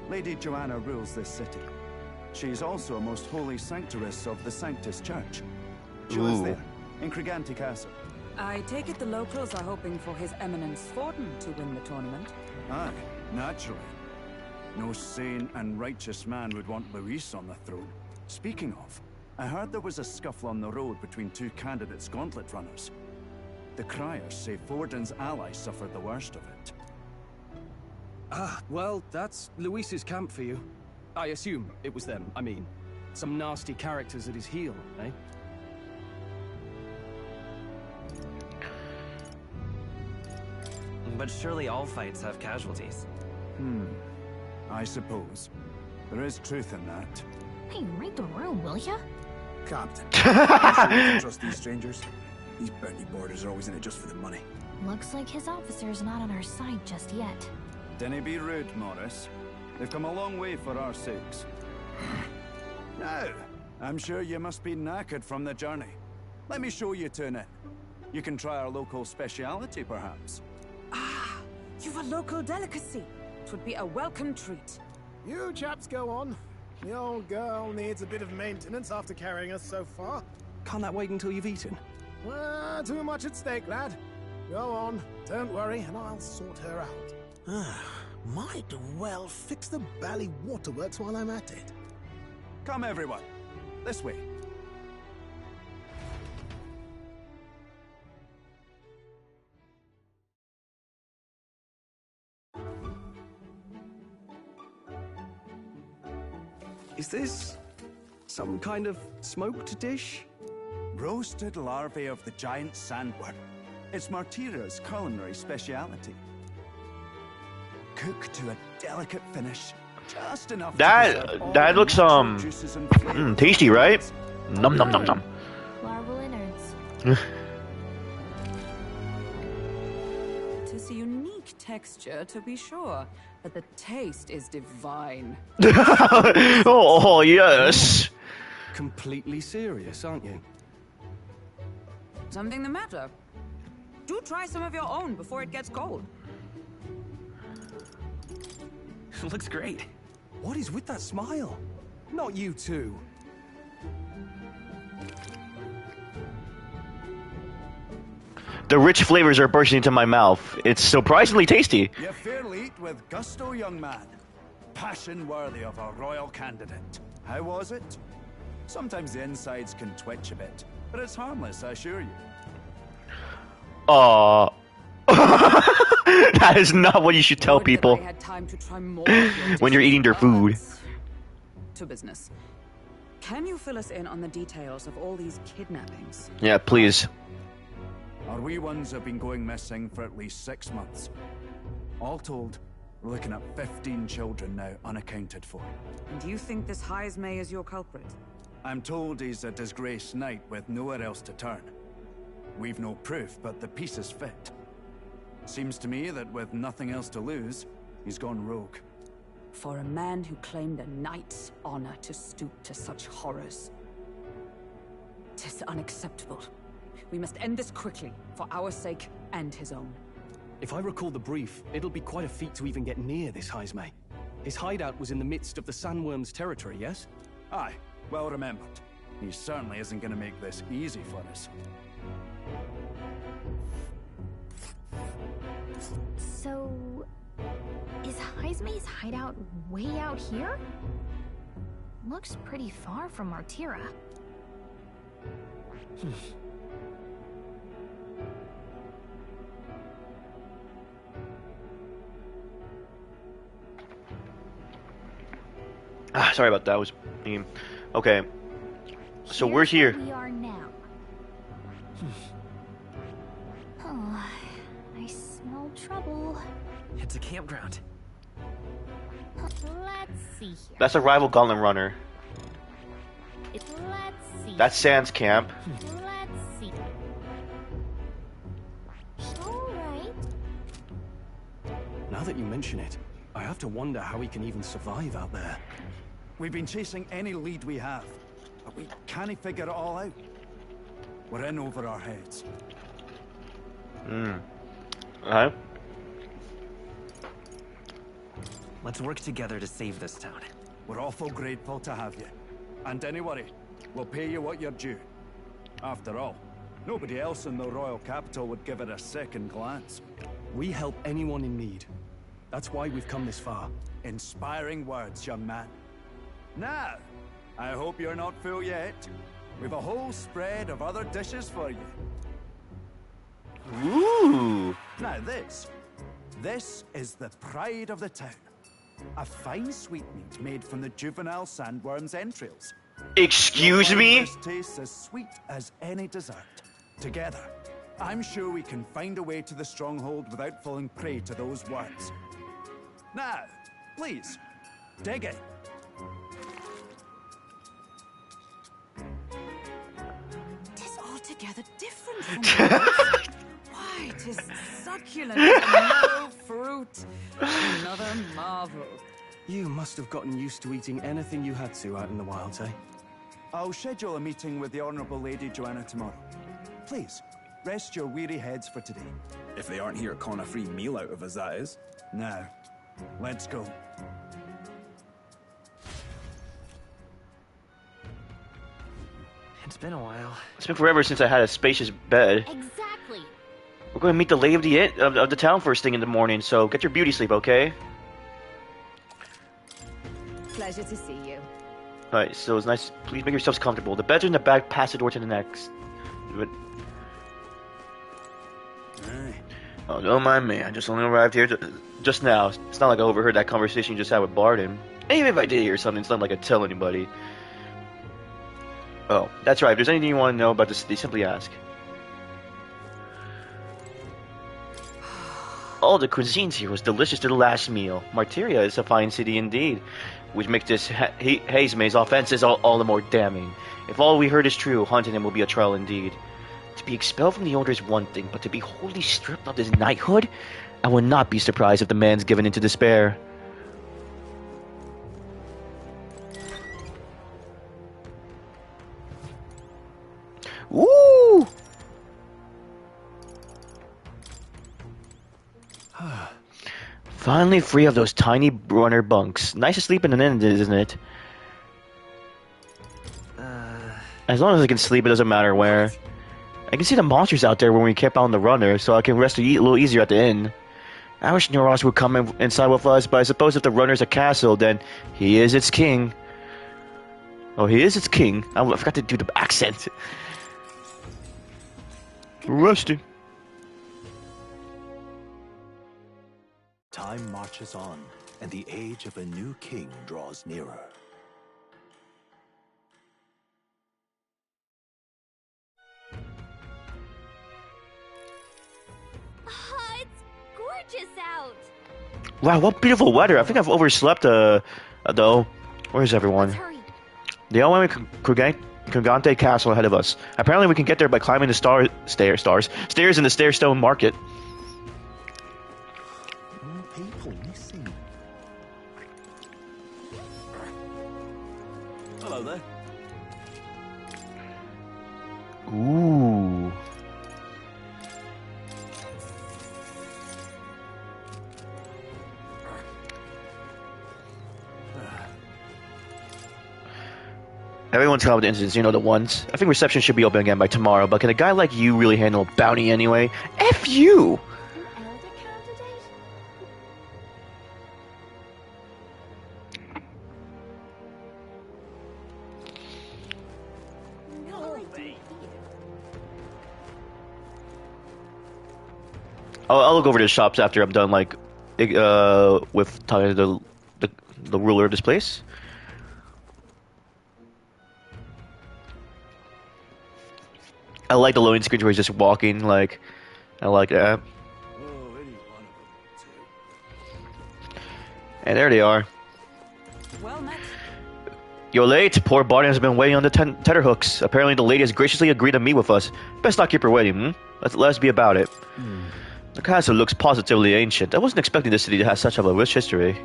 N: Lady Joanna rules this city. She's also a most holy sanctoress of the Sanctus Church. She lives there, in Criganti Castle.
D: I take it the locals are hoping for His Eminence Forden to win the tournament?
N: Aye, naturally. No sane and righteous man would want Luis on the throne. Speaking of, I heard there was a scuffle on the road between two candidates' gauntlet runners. The criers say Forden's allies suffered the worst of it.
M: Ah, well, that's Luis's camp for you. I assume it was them, I mean. Some nasty characters at his heel, eh?
J: But surely all fights have casualties.
N: I suppose. There is truth in that.
K: Hey, read the room, will ya?
B: Captain, you trust these strangers? These bounty boarders are always in it just for the money.
K: Looks like his officer's not on our side just yet.
N: Dinna be rude, Morris. They've come a long way for our sakes. Now, I'm sure you must be knackered from the journey. Let me show you to an inn. You can try our local speciality, perhaps.
D: Ah, you've a local delicacy. It would be a welcome treat.
B: You chaps go on. The old girl needs a bit of maintenance after carrying us so far.
M: Can't that wait until you've eaten?
B: Well, too much at stake, lad. Go on, don't worry, and I'll sort her out. Might well fix the Bally waterworks while I'm at it.
N: Come, everyone. This way.
M: Is this some kind of smoked dish?
N: Roasted larvae of the giant sandworm. It's Martira's culinary speciality. Cooked to a delicate finish, just enough.
A: That looks tasty, right? Num num num num.
K: Larval innards.
D: Tis a unique texture, to be sure, but the taste is divine.
A: Oh yes.
M: Completely serious, aren't you?
D: Something the matter? Do try some of your own before it gets cold.
J: Looks great.
M: What is with that smile? Not you two.
A: The rich flavors are bursting into my mouth. It's surprisingly tasty.
N: You fairly eat with gusto, young man. Passion worthy of a royal candidate. How was it? Sometimes the insides can twitch a bit, but it's harmless, I assure you.
A: That is not what you should tell people when you're eating their food.
D: To business. Can you fill us in on the details of all these kidnappings?
A: Yeah, please.
N: Our wee ones have been going missing for at least 6 months. All told, we're looking at 15 children now unaccounted for.
D: And do you think this Heismay is your culprit?
N: I'm told he's a disgraced knight with nowhere else to turn. We've no proof, but the pieces fit. Seems to me that with nothing else to lose, he's gone rogue.
D: For a man who claimed a knight's honor to stoop to such horrors. 'Tis unacceptable. We must end this quickly, for our sake and his own.
M: If I recall the brief, it'll be quite a feat to even get near this Heismay. His hideout was in the midst of the sandworm's territory, yes?
N: Aye, well remembered. He certainly isn't going to make this easy for us.
K: So, is Heismay's hideout way out here? Looks pretty far from Martira.
A: Sorry about that. Was okay. So we're here.
K: We are now. Oh, I smell trouble.
J: It's a campground.
K: Let's see here.
A: That's a rival gauntlet runner.
K: Let's see.
A: That's Sans camp.
K: Let's see. All right.
M: Now that you mention it, I have to wonder how we can even survive out there.
N: We've been chasing any lead we have, but we can't figure it all out. We're in over our heads.
A: Alright.
J: Let's work together to save this town.
N: We're awful grateful to have you. And don't worry, we'll pay you what you're due. After all, nobody else in the royal capital would give it a second glance.
M: We help anyone in need. That's why we've come this far.
N: Inspiring words, young man. Now, I hope you're not full yet. We've a whole spread of other dishes for you.
A: Ooh.
N: Now this is the pride of the town. A fine sweetmeat made from the juvenile sandworm's entrails.
A: Excuse me?
N: This tastes as sweet as any dessert. Together, I'm sure we can find a way to the stronghold without falling prey to those worms. Now, please, dig it.
D: Tis altogether different from yours. Why, tis succulent, no fruit, another marvel.
M: You must have gotten used to eating anything you had to out in the wilds, eh?
N: I'll schedule a meeting with the Honourable Lady Joanna tomorrow. Please, rest your weary heads for today.
O: If they aren't here, con a free meal out of us, that is.
N: Now, let's go.
J: It's been a while.
A: It's been forever since I had a spacious bed.
K: Exactly.
A: We're going to meet the lady of the town first thing in the morning, so get your beauty sleep, okay?
D: Pleasure to see you.
A: Alright, so it's nice. Please make yourselves comfortable. The bed's in the back, pass the door to the next. Oh, don't mind me. I just only arrived here just now. It's not like I overheard that conversation you just had with Barden. And even if I did hear something, it's not like I tell anybody. Oh, that's right. If there's anything you want to know about this city, simply ask. All the cuisines here was delicious to the last meal. Martira is a fine city indeed, which makes this haze maze offenses all the more damning. If all we heard is true, hunting him will be a trial indeed. To be expelled from the order is one thing, but to be wholly stripped of his knighthood? I would not be surprised if the man's given into despair. Woo! Finally free of those tiny runner bunks. Nice to sleep in an inn, isn't it? As long as I can sleep, it doesn't matter where. I can see the monsters out there when we camp out on the runner, so I can rest a little easier at the inn. I wish Neuros would come inside with us, but I suppose if the runner's a castle, then he is its king. Oh, he is its king. I forgot to do the accent. Resting.
E: Time marches on, and the age of a new king draws nearer.
K: It's gorgeous out.
A: Wow, what beautiful weather. I think I've overslept, though. Where's everyone? The Kugante Castle ahead of us. Apparently we can get there by climbing the stairs in the Stairstone Market.
E: More people missing.
N: Hello there.
A: Ooh. Everyone's come with incidents, you know the ones. I think reception should be open again by tomorrow, but can a guy like you really handle a bounty anyway? F you! I'll look over the shops after I'm done, like, with talking to the ruler of this place. I like the loading screens where he's just walking, like, I like that. And there they are.
D: Well met.
A: You're late. Poor Barney has been waiting on the tether hooks. Apparently the lady has graciously agreed to meet with us. Best not keep her waiting, Let's be about it. The castle looks positively ancient. I wasn't expecting this city to have such a rich history.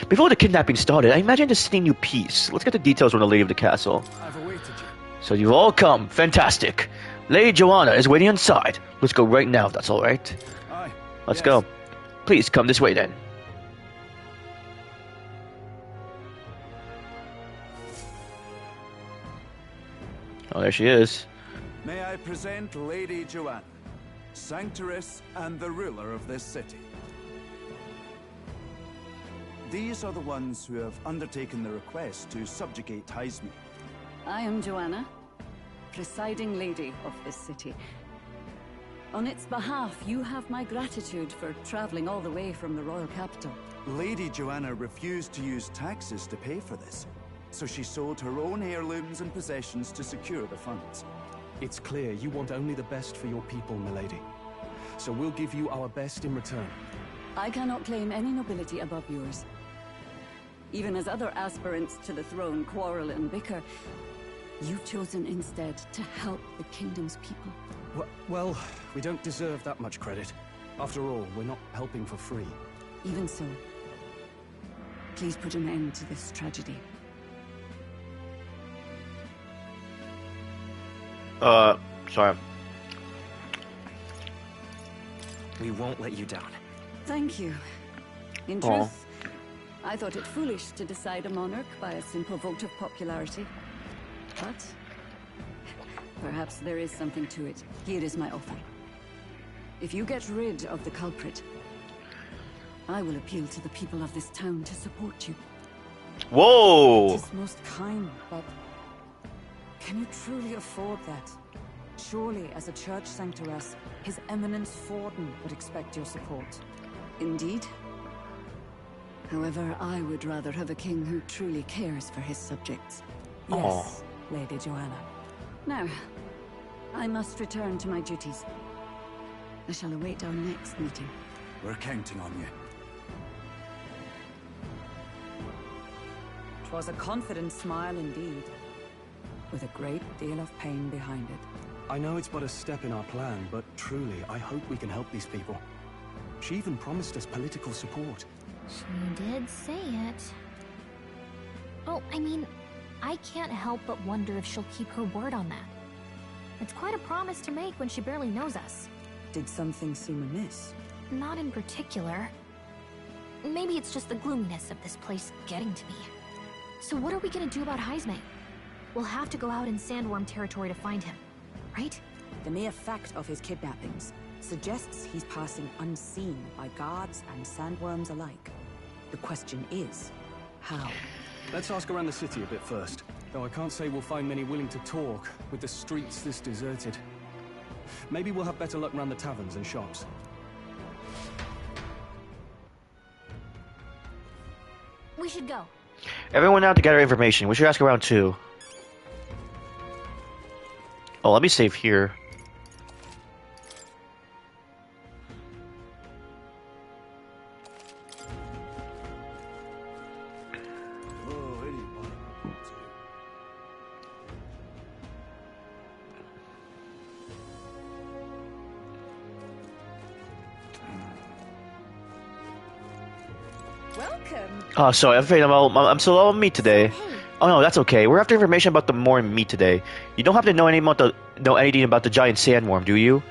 A: Before the kidnapping started, I imagined the city knew peace. Let's get the details from the lady of the castle.
M: I've awaited you.
A: So you've all come. Fantastic. Lady Joanna is waiting inside. Let's go right now, if that's alright.
M: Aye.
A: Let's go. Please come this way then. Oh, there she is.
N: May I present Lady Joanna, Sanctress and the ruler of this city. These are the ones who have undertaken the request to subjugate Heisme.
P: I am Joanna, presiding lady of this city. On its behalf, you have my gratitude for traveling all the way from the royal capital.
N: Lady Joanna refused to use taxes to pay for this, so she sold her own heirlooms and possessions to secure the funds.
M: It's clear you want only the best for your people, milady. So we'll give you our best in return.
P: I cannot claim any nobility above yours. Even as other aspirants to the throne quarrel and bicker, you've chosen instead to help the kingdom's people.
M: Well, we don't deserve that much credit. After all, we're not helping for free.
P: Even so, please put an end to this tragedy.
A: Sorry.
J: We won't let you down.
P: Thank you. In truth, I thought it foolish to decide a monarch by a simple vote of popularity. But perhaps there is something to it. Here is my offer. If you get rid of the culprit, I will appeal to the people of this town to support you.
A: Whoa!
P: It is most kind, but can you truly afford that? Surely, as a church sanctoress, His Eminence Forden would expect your support. Indeed. However, I would rather have a king who truly cares for his subjects. Yes, Lady Joanna. Now, I must return to my duties. I shall await our next meeting.
N: We're counting on you.
D: 'Twas a confident smile indeed, with a great deal of pain behind it.
M: I know it's but a step in our plan, but truly, I hope we can help these people. She even promised us political support.
K: She did say it. Oh, I mean, I can't help but wonder if she'll keep her word on that. It's quite a promise to make when she barely knows us.
D: Did something seem amiss?
K: Not in particular. Maybe it's just the gloominess of this place getting to me. So what are we gonna do about Heisme? We'll have to go out in Sandworm territory to find him, right?
D: The mere fact of his kidnappings suggests he's passing unseen by guards and sandworms alike. The question is, how?
M: Let's ask around the city a bit first. Though I can't say we'll find many willing to talk, with the streets this deserted. Maybe we'll have better luck around the taverns and shops.
K: We should go.
A: Everyone out to gather information. We should ask around too. Oh, let me save here.
D: Welcome.
A: Oh, sorry, I'm afraid I'm so low on meat today. Oh no, that's okay. We're after information about the more meat today. You don't have to know anything about the giant sandworm, do you?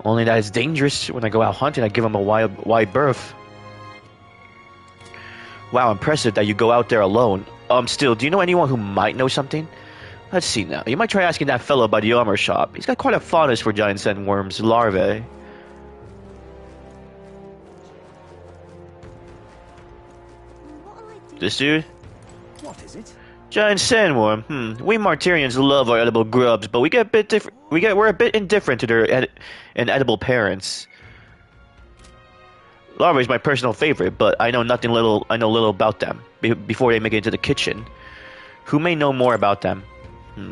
A: Only that it's dangerous. When I go out hunting, I give him a wide berth. Wow, impressive that you go out there alone. Still, do you know anyone who might know something? Let's see now. You might try asking that fellow by the armor shop. He's got quite a fondness for giant sandworms' larvae. This dude?
L: What is it?
A: Giant sandworm. We Martirians love our edible grubs, but we're a bit indifferent to their inedible parents. Larva is my personal favorite, but I know little about them before they make it into the kitchen. Who may know more about them?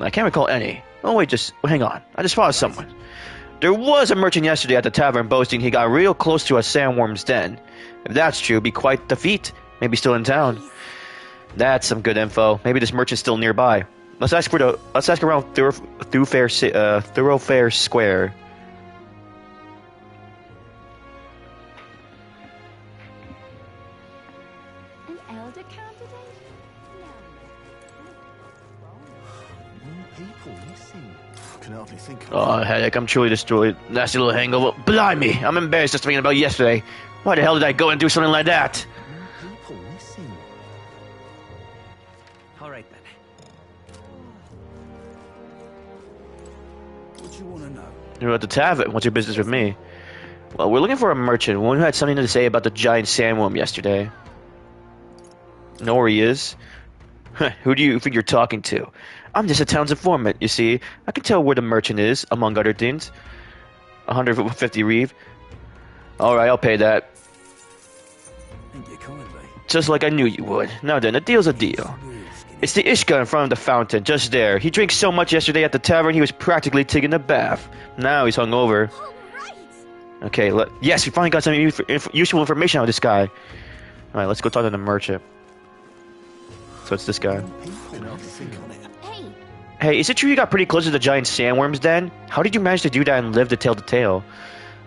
A: I can't recall any. Oh wait, hang on. I just thought of someone. There was a merchant yesterday at the tavern boasting he got real close to a sandworm's den. If that's true, it'd be quite the feat. Maybe still in town. That's some good info. Maybe this merchant's still nearby. Let's ask around Thoroughfare Square.
G: An elder candidate?
M: People missing. Can hardly think of
A: Oh, headache, I'm truly destroyed. Nasty little hangover. Blimey, I'm embarrassed just thinking about yesterday. Why the hell did I go and do something like that?
M: people missing.
J: All right then.
N: What do you want to know?
A: You're at the tavern. What's your business with me? Well, we're looking for a merchant, one who had something to say about the giant sandworm yesterday. Know where he is? Who do you think you're talking to? I'm just a town's informant, you see. I can tell where the merchant is, among other things. 150 reeve. Alright, I'll pay that.
N: Thank you kindly.
A: Just like I knew you would. Now then, a deal's a deal. It's the Ishka in front of the fountain, just there. He drank so much yesterday at the tavern, he was practically taking a bath. Now he's hungover. Okay, yes, we finally got some useful information out of this guy. Alright, let's go talk to the merchant. So it's this guy. Hey, is it true you got pretty close to the giant sandworm's den? How did you manage to do that and live to tell the tale?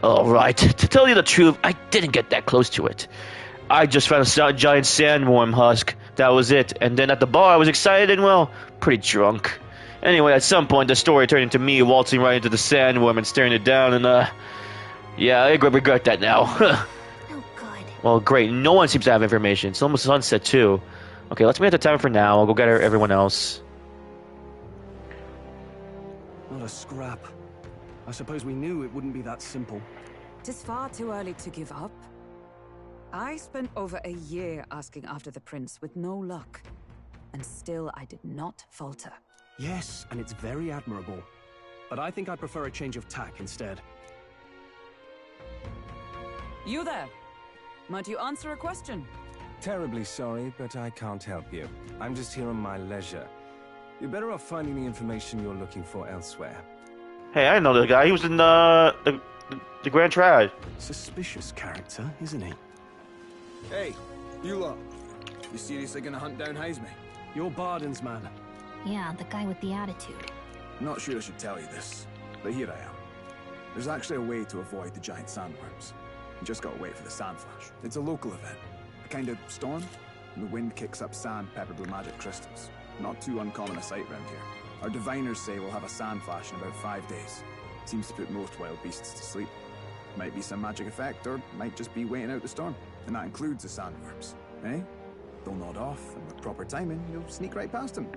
A: Alright, to tell you the truth, I didn't get that close to it. I just found a giant sandworm husk. That was it. And then at the bar, I was excited and, well, pretty drunk. Anyway, at some point, the story turned into me waltzing right into the sandworm and staring it down, and, yeah, I regret that now.
K: Oh, good.
A: Well, great. No one seems to have information. It's almost sunset, too. Okay, let's meet at the tavern for now. I'll go get everyone else.
M: Not a scrap. I suppose we knew it wouldn't be that simple.
D: Tis far too early to give up. I spent over a year asking after the prince with no luck. And still I did not falter.
M: Yes, and it's very admirable. But I think I prefer a change of tack instead.
D: You there? Might you answer a question?
F: Terribly sorry, but I can't help you. I'm just here on my leisure. You're better off finding the information you're looking for elsewhere.
A: Hey, I know the guy. He was in the Grand Trad.
M: Suspicious character, isn't he?
O: Hey, you lot. You seriously gonna hunt down Heisme?
M: You're Barden's man.
K: Yeah, the guy with the attitude.
O: I'm not sure I should tell you this, but here I am. There's actually a way to avoid the giant sandworms. You just gotta wait for the sand flash. It's a local event. A kind of storm, and the wind kicks up sand peppered with magic crystals. Not too uncommon a sight around here. Our diviners say we'll have a sand flash in about 5 days. Seems to put most wild beasts to sleep. Might be some magic effect, or might just be waiting out the storm. And that includes the sandworms, eh? They'll nod off, and with proper timing, you'll sneak right past them.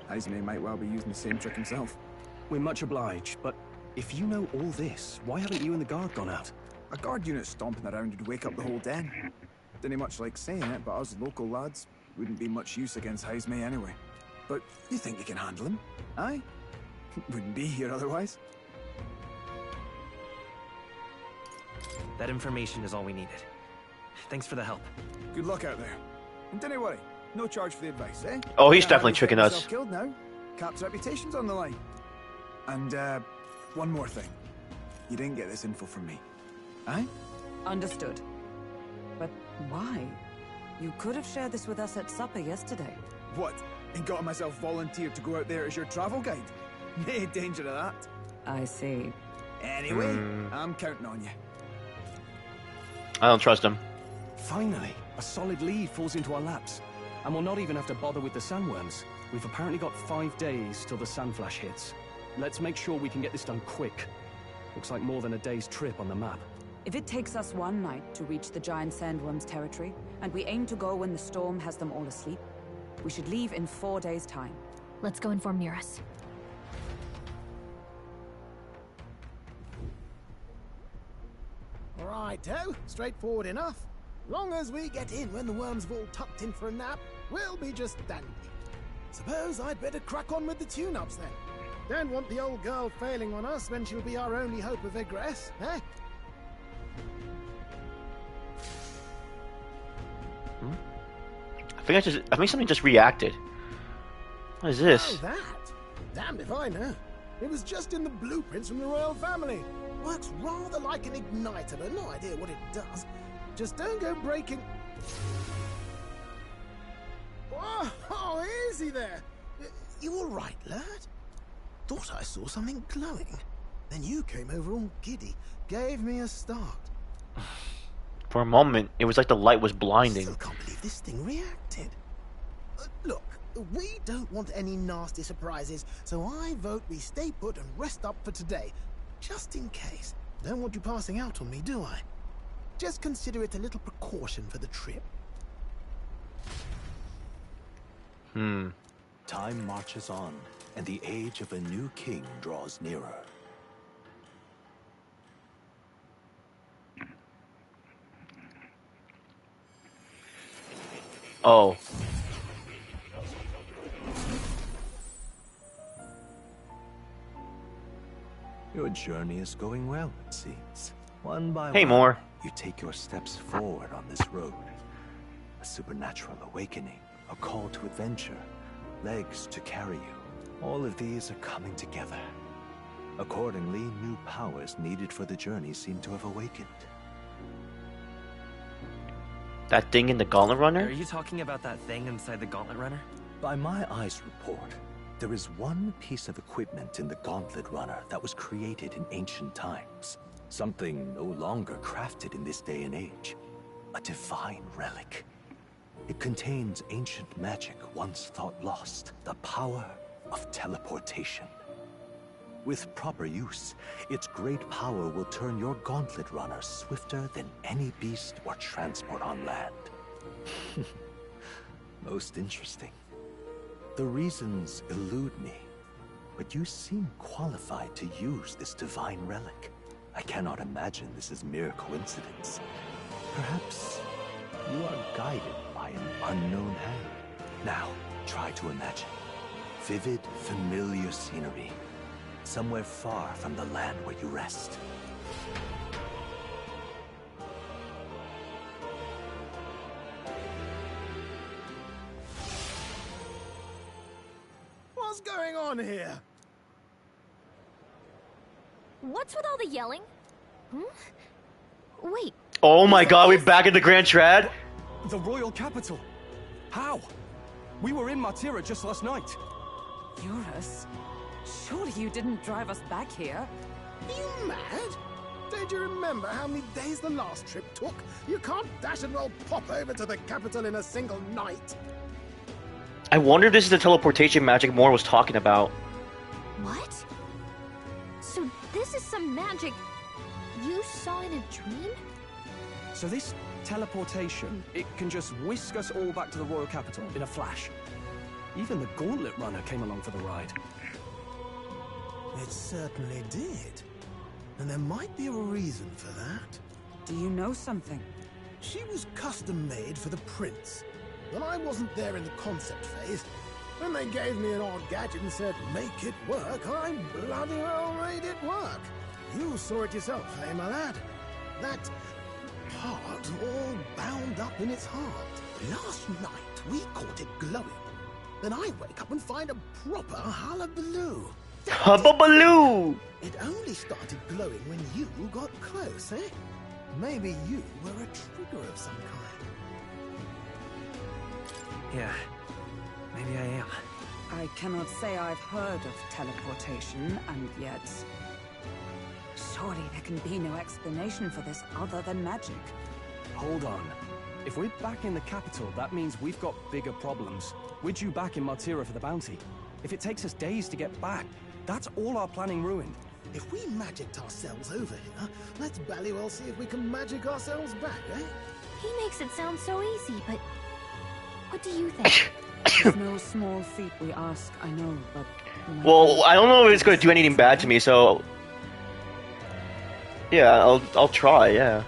O: Heisme might well be using the same trick himself.
M: We're much obliged, but if you know all this, why haven't you and the guard gone out?
O: A guard unit stomping around would wake up the whole den. Didn't much like saying it, but us local lads wouldn't be much use against Heisme anyway. But you think you can handle him? Aye? Wouldn't be here otherwise.
J: That information is all we needed. Thanks for the help.
O: Good luck out there. And don't worry, no charge for the advice, eh?
A: Oh, he's
O: Can't
A: definitely
O: have
A: tricking
O: you get
A: us.
O: yourself killed now. Cap's reputation's on the line. And, one more thing. You didn't get this info from me. Aye?
D: Understood. But why? You could have shared this with us at supper yesterday.
O: What? And got myself volunteered to go out there as your travel guide? No danger of that.
D: I see.
O: Anyway, I'm counting on you.
A: I don't trust him.
M: Finally, a solid lead falls into our laps. And we'll not even have to bother with the sandworms. We've apparently got 5 days till the sand flash hits. Let's make sure we can get this done quick. Looks like more than a day's trip on the map.
D: If it takes us one night to reach the giant sandworm's territory, and we aim to go when the storm has them all asleep, we should leave in 4 days' time.
K: Let's go inform Miras.
B: Righto, straightforward enough. Long as we get in when the worms have all tucked in for a nap, we'll be just dandy. Suppose I'd better crack on with the tune-ups then. Don't want the old girl failing on us when she'll be our only hope of egress, eh?
A: I think something just reacted. What is this?
B: Oh, that? Damned if I know. It was just in the blueprints from the royal family. Works rather like an igniter, but no idea what it does. Just don't go breaking... Oh, easy there. You all right, lad? Thought I saw something glowing. Then you came over all giddy, gave me a start.
A: For a moment, it was like the light was blinding.
B: Still can't believe this thing reacted. Look, we don't want any nasty surprises, so I vote we stay put and rest up for today. Just in case. Don't want you passing out on me, do I? Just consider it a little precaution for the trip.
E: Time marches on, and the age of a new king draws nearer.
A: Oh.
E: Your journey is going well, it seems. One by
A: Hey,
E: one,
A: Moore.
E: you take your steps forward on this road. A supernatural awakening, a call to adventure, legs to carry you. All of these are coming together. Accordingly, new powers needed for the journey seem to have awakened.
A: That thing in the Gauntlet Runner?
J: Are you talking about that thing inside the Gauntlet Runner?
E: By my eyes report, there is one piece of equipment in the Gauntlet Runner that was created in ancient times. Something no longer crafted in this day and age. A divine relic. It contains ancient magic once thought lost. The power of teleportation. With proper use, its great power will turn your Gauntlet Runner swifter than any beast or transport on land. Most interesting. The reasons elude me, but you seem qualified to use this divine relic. I cannot imagine this is mere coincidence. Perhaps you are guided by an unknown hand. Now, try to imagine. Vivid, familiar scenery. Somewhere far from the land where you rest.
B: What's going on here?
K: What's with all the yelling? Wait.
A: Oh my god, we're back at the Grand Trad?
M: The royal capital. How? We were in Martira just last night.
D: Eurus? Surely you didn't drive us back here?
B: Are you mad? Don't you remember how many days the last trip took? You can't dash and roll pop over to the capital in a single night.
A: I wonder if this is the teleportation magic Moore was talking about.
K: What? So this is some magic you saw in a dream?
M: So this teleportation, it can just whisk us all back to the royal capital in a flash. Even the Gauntlet Runner came along for the ride.
B: It certainly did. And there might be a reason for that.
D: Do you know something?
B: She was custom made for the prince. When I wasn't there in the concept phase, when they gave me an odd gadget and said, make it work, I bloody well made it work. You saw it yourself, eh, my lad? That part all bound up in its heart. Last night, we caught it glowing. Then I wake up and find a proper hullabaloo.
A: Hullabaloo!
B: It only started glowing when you got close, eh? Maybe you were a trigger of some kind.
J: Yeah, maybe I am.
D: I cannot say I've heard of teleportation, and yet... Surely there can be no explanation for this other than magic.
M: Hold on. If we're back in the capital, that means we've got bigger problems. We're due back in Martira for the bounty. If it takes us days to get back, that's all our planning ruined.
B: If we magicked ourselves over here, let's bally well see if we can magic ourselves back, eh?
K: He makes it sound so easy, but what do you think?
D: It's no small feat we ask, I know, but...
A: Well, I don't know if it's going to do anything bad to me, so... Yeah, I'll try, yeah.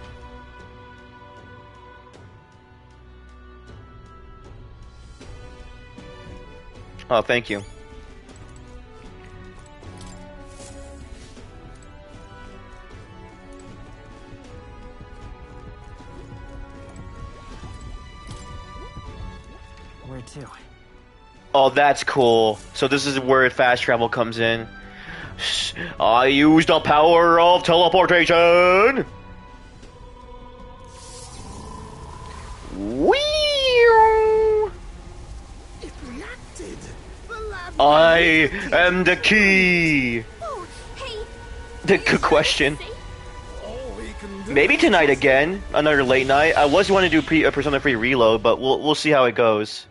A: Oh, thank you.
J: too.
A: Oh, that's cool. So this is where fast travel comes in. I use the power of teleportation! Whee!
B: It reacted. The lad
A: I am the key!
K: Oh, hey,
A: The good question.
B: all we can do.
A: Maybe tonight again, another late night. I was wanting to do a Persona 3 reload, but we'll see how it goes.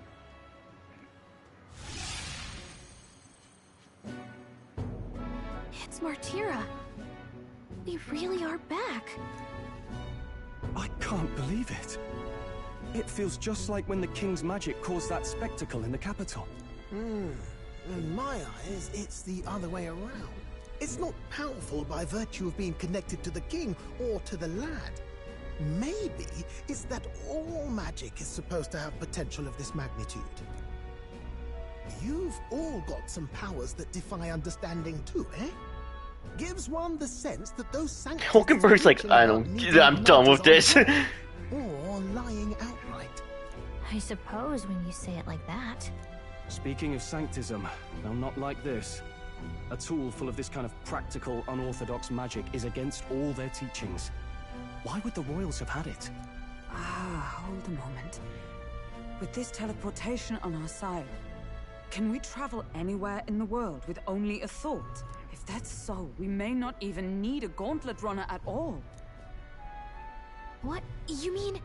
K: it's Martira. We really are back.
M: I can't believe it. It feels just like when the king's magic caused that spectacle in the capital.
B: In my eyes, it's the other way around. It's not powerful by virtue of being connected to the king or to the lad. Maybe it's that all magic is supposed to have potential of this magnitude. You've all got some powers that defy understanding too, eh? Gives one the sense that those sanctions...
A: Hulkenberg's like, I'm done with this.
B: or lying outright.
K: I suppose when you say it like that.
M: Speaking of sanctism, they'll not like this. A tool full of this kind of practical, unorthodox magic is against all their teachings. Why would the royals have had it?
D: Hold a moment. With this teleportation on our side, can we travel anywhere in the world with only a thought? If that's so, we may not even need a gauntlet runner at all.
K: What? You mean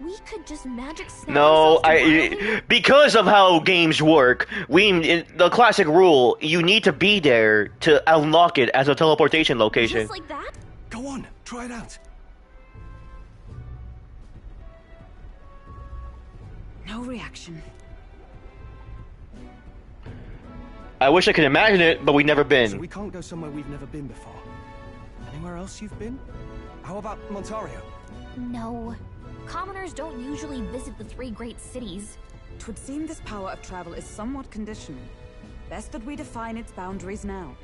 K: we could just magic snap
A: No,
K: ourselves to
A: because of how games work, the classic rule, you need to be there to unlock it as a teleportation location.
K: just like that?
M: Go on, try it out.
D: No reaction.
A: I wish I could imagine it, but we've never
M: So
A: been.
M: we can't go somewhere we've never been before. Anywhere else you've been? How about Montario?
K: No. Commoners don't usually visit the three great cities.
D: Twould seem this power of travel is somewhat conditional. Best that we define its boundaries now.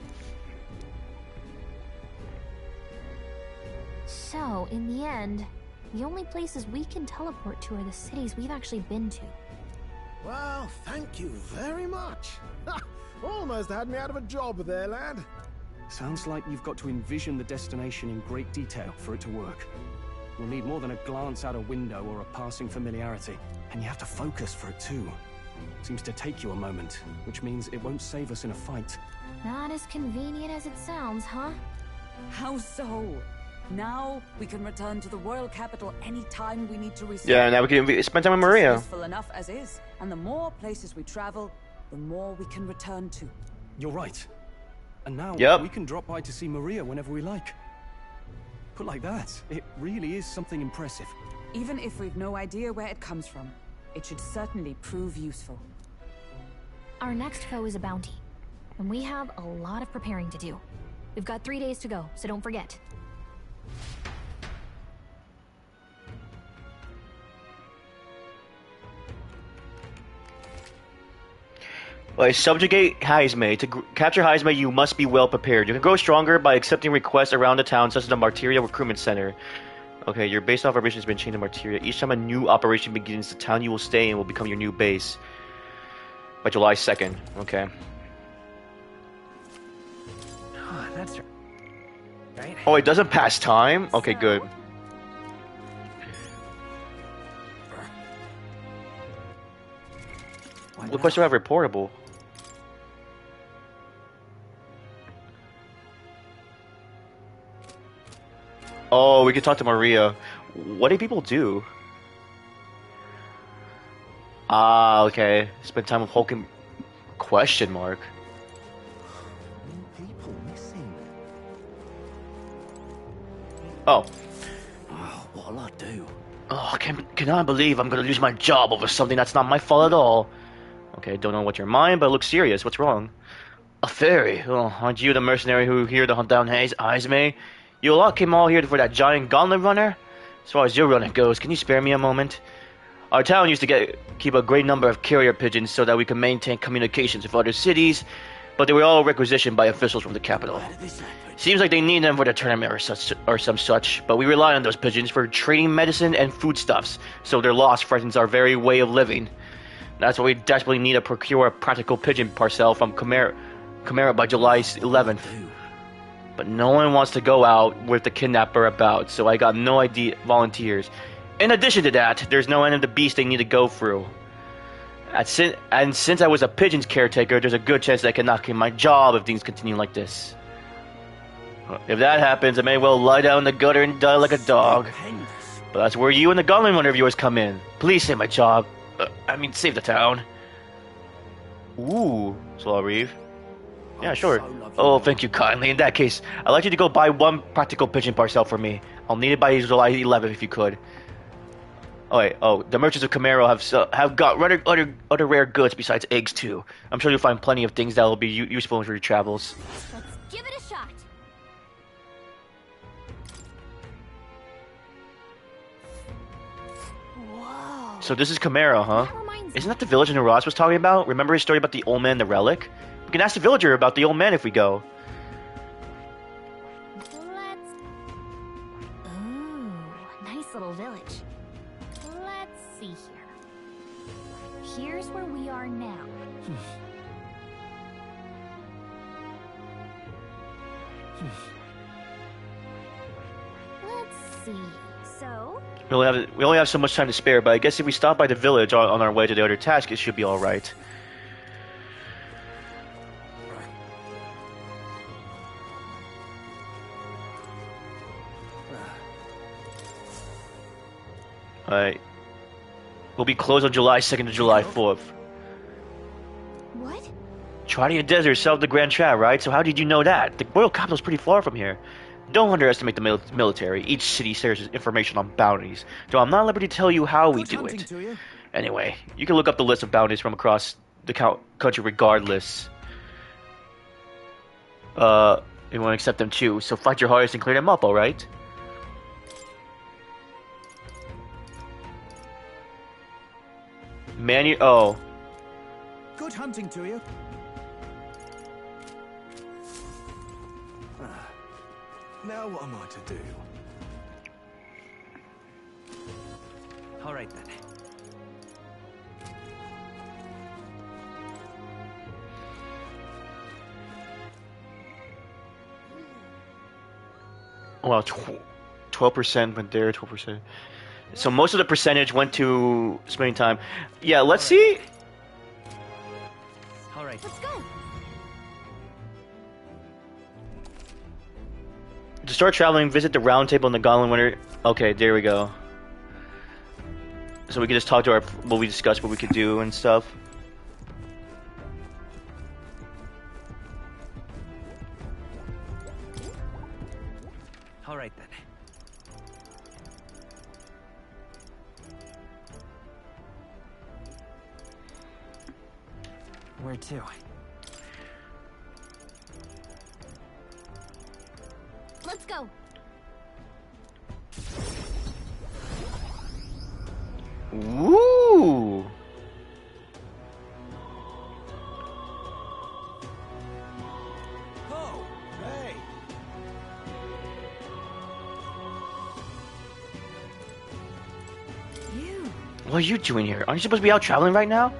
K: So, in the end, the only places we can teleport to are the cities we've actually been to.
B: Well, thank you very much. Almost had me out of a job there, lad.
M: Sounds like you've got to envision the destination in great detail for it to work. You'll need more than a glance out a window or a passing familiarity, and you have to focus for it too. Seems to take you a moment, which means it won't save us in a fight.
K: Not as convenient as it sounds, huh?
D: How so? Now we can return to the royal capital anytime we need to reset.
A: Yeah, now we can spend time with Maria.
D: It's useful enough as is, and the more places we travel, the more we can return to.
M: You're right. And now
A: Yep.
M: we can drop by to see Maria whenever we like. Put like that, it really is something impressive.
D: Even if we've no idea where it comes from, it should certainly prove useful.
K: Our next foe is a bounty, and we have a lot of preparing to do. We've got 3 days to go, so don't forget.
A: Subjugate Heisme. To capture Heisme, you must be well prepared. You can grow stronger by accepting requests around the town, such as the Martira Recruitment Center. Okay, your base operation has been changed to Martira. Each time a new operation begins, the town you will stay in will become your new base. By July 2nd. Okay.
J: Oh, that's right.
A: Oh, it doesn't pass time? Okay, good. What quests do I have reportable? Oh, we can talk to Maria. What do people do? Ah, okay. Spend time with Hulk. Question mark.
J: People missing.
A: Oh.
J: Oh, what'll I do?
A: Oh, can I believe I'm gonna lose my job over something that's not my fault at all? Okay, don't know what your mind, but it looks serious. What's wrong? A fairy? Oh, aren't you the mercenary who here to hunt down Heisme? You all came all here for that giant gauntlet runner? As far as your running goes, can you spare me a moment? Our town used to keep a great number of carrier pigeons so that we could maintain communications with other cities, but they were all requisitioned by officials from the capital. Seems like they need them for the tournament or some such, but we rely on those pigeons for trading medicine and foodstuffs, so their loss frightens our very way of living. That's why we desperately need to procure a practical pigeon parcel from Chimera by July 11th. But no one wants to go out with the kidnapper about, so I got no idea volunteers. In addition to that, there's no end of the beast they need to go through. And since I was a pigeon's caretaker, there's a good chance that I can knock in my job if things continue like this. If that happens, I may well lie down in the gutter and die like a dog. But that's where you and the Goblin Runner viewers come in. Please save my job. Save the town. Ooh, Slow Reeve. Yeah, sure. Oh, thank you kindly. In that case, I'd like you to go buy one practical pigeon parcel for me. I'll need it by July 11th if you could. Oh wait, the merchants of Camaro have got other rare goods besides eggs too. I'm sure you'll find plenty of things that will be useful for your travels.
K: Let's give it a shot. Whoa.
A: So this is Camaro, huh? Isn't that the village Ross was talking about? Remember his story about the old man and the relic? We can ask the villager about the old man if we go.
K: Ooh, nice little village. Let's see here. Here's where we are now. Let's see. So?
A: We only have so much time to spare, but I guess if we stop by the village on our way to the other task, it should be alright. Alright. We'll be closed on July 2nd to July 4th.
K: What?
A: Trodia Desert south of the Grand Trap, right? So how did you know that? The royal capital's pretty far from here. Don't underestimate the military. Each city shares information on bounties, though I'm not at liberty to tell you how we do it. Anyway, you can look up the list of bounties from across the country regardless. You want to accept them too, so fight your hardest and clear them up, alright? Oh.
J: Good hunting to you.
I: Now what am I to do?
J: All right then.
A: Well, 12% went there, 12%. So most of the percentage went to spending time. Yeah, let's see.
J: All right.
K: Let's go.
A: To start traveling, visit the round table in the Goblin Winter. Okay, there we go. So we can just talk to what we discussed, what we could do and stuff.
J: All right then. Where to?
K: Let's go.
A: Woo!
J: Oh, hey.
K: You.
A: What are you doing here? Aren't you supposed to be out traveling right now?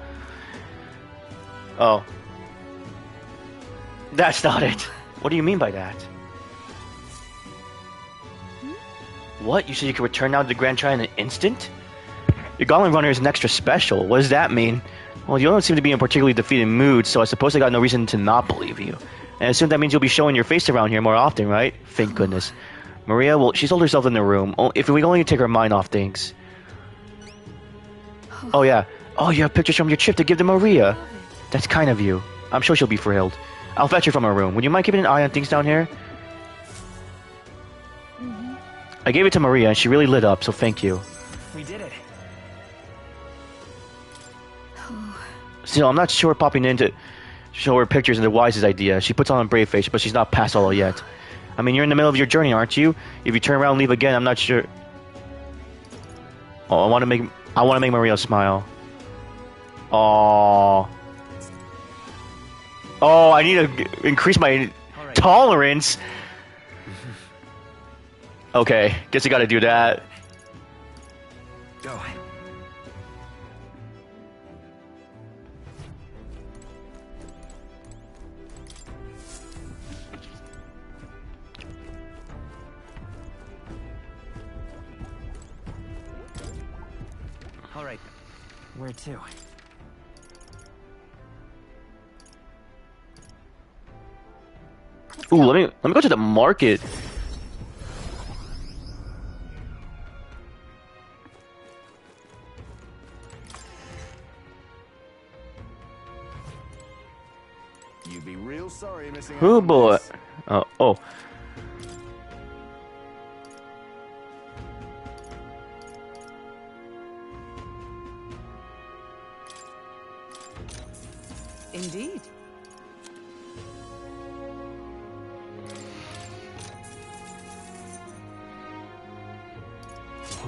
A: Oh. That's not it. What do you mean by that? What? You said you could return now to the Grand Tri in an instant? Your Goblin Runner is an extra special. What does that mean? Well, you don't seem to be in a particularly defeated mood, so I suppose I got no reason to not believe you. And I assume that means you'll be showing your face around here more often, right? Thank goodness. Maria, well, she's holed herself in the room. If we only take her mind off things. Oh, yeah. Oh, you have pictures from your trip to give to Maria. That's kind of you. I'm sure she'll be thrilled. I'll fetch her from her room. Would you mind keeping an eye on things down here? I gave it to Maria, and she really lit up, so thank you.
J: We did it.
A: Still, I'm not sure popping in to show her pictures is the wisest idea. She puts on a brave face, but she's not past all yet. I mean, you're in the middle of your journey, aren't you? If you turn around and leave again, I'm not sure. Oh, I want to make Maria smile. Oh. Oh, I need to increase my tolerance. Okay, guess I gotta do that.
J: Go. Where to?
A: Ooh, let me go to the market.
N: You'd be real sorry missing out
A: Oh
N: on
A: boy.
N: this.
A: Oh.
D: Indeed.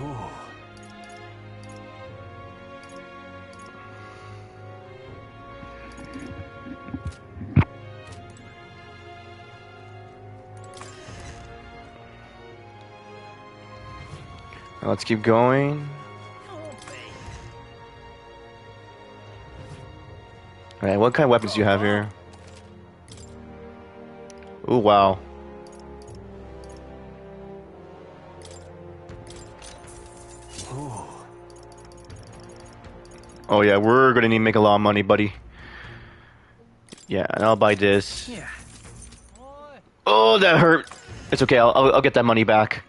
E: Oh.
A: Let's keep going. Alright, what kind of weapons do you have here? Ooh, wow. Oh yeah, we're gonna need to make a lot of money, buddy. Yeah, and I'll buy this.
J: Yeah.
A: Oh, that hurt. It's okay. I'll get that money back.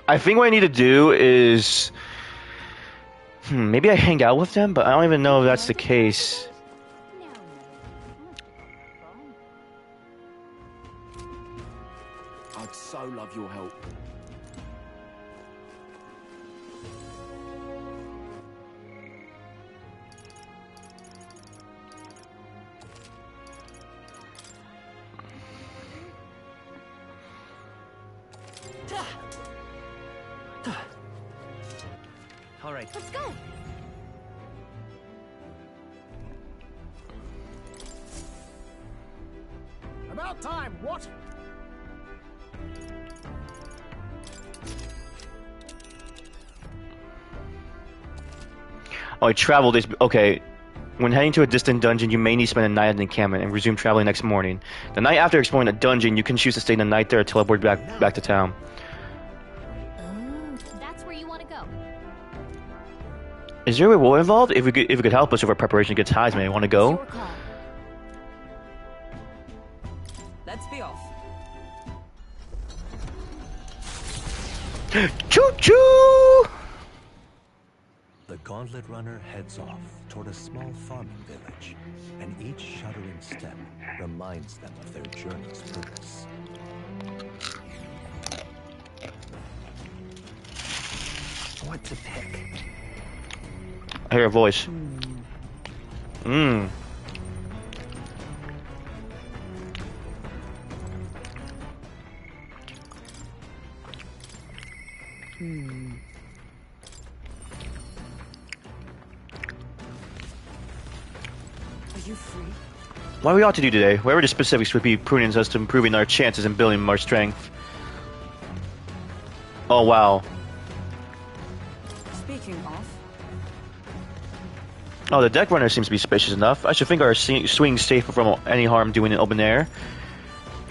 A: I think what I need to do is maybe I hang out with them, but I don't even know if that's the case.
L: I'd so love your help.
J: All right.
K: Let's go.
B: About time, what?
A: Oh, I traveled this. Okay. When heading to a distant dungeon, you may need to spend a night at the encampment and resume traveling next morning. The night after exploring a dungeon, you can choose to stay the night there or teleport back to town.
K: That's where you want to go.
A: Is there a reward involved? If it could help us with our preparation against Heisman, want to go?
D: Let's be off.
A: Choo choo!
E: The Gauntlet Runner heads off toward a small farming village, and each shuddering step reminds them of their journey's purpose.
J: What to pick?
A: I hear a voice.
D: Are you free?
A: What we ought to do today, whatever the specifics would be prudence as to improving our chances and building our strength. Oh wow.
D: Speaking of,
A: Oh, the deck runner seems to be spacious enough. I should think our swing's safe from any harm doing in open air.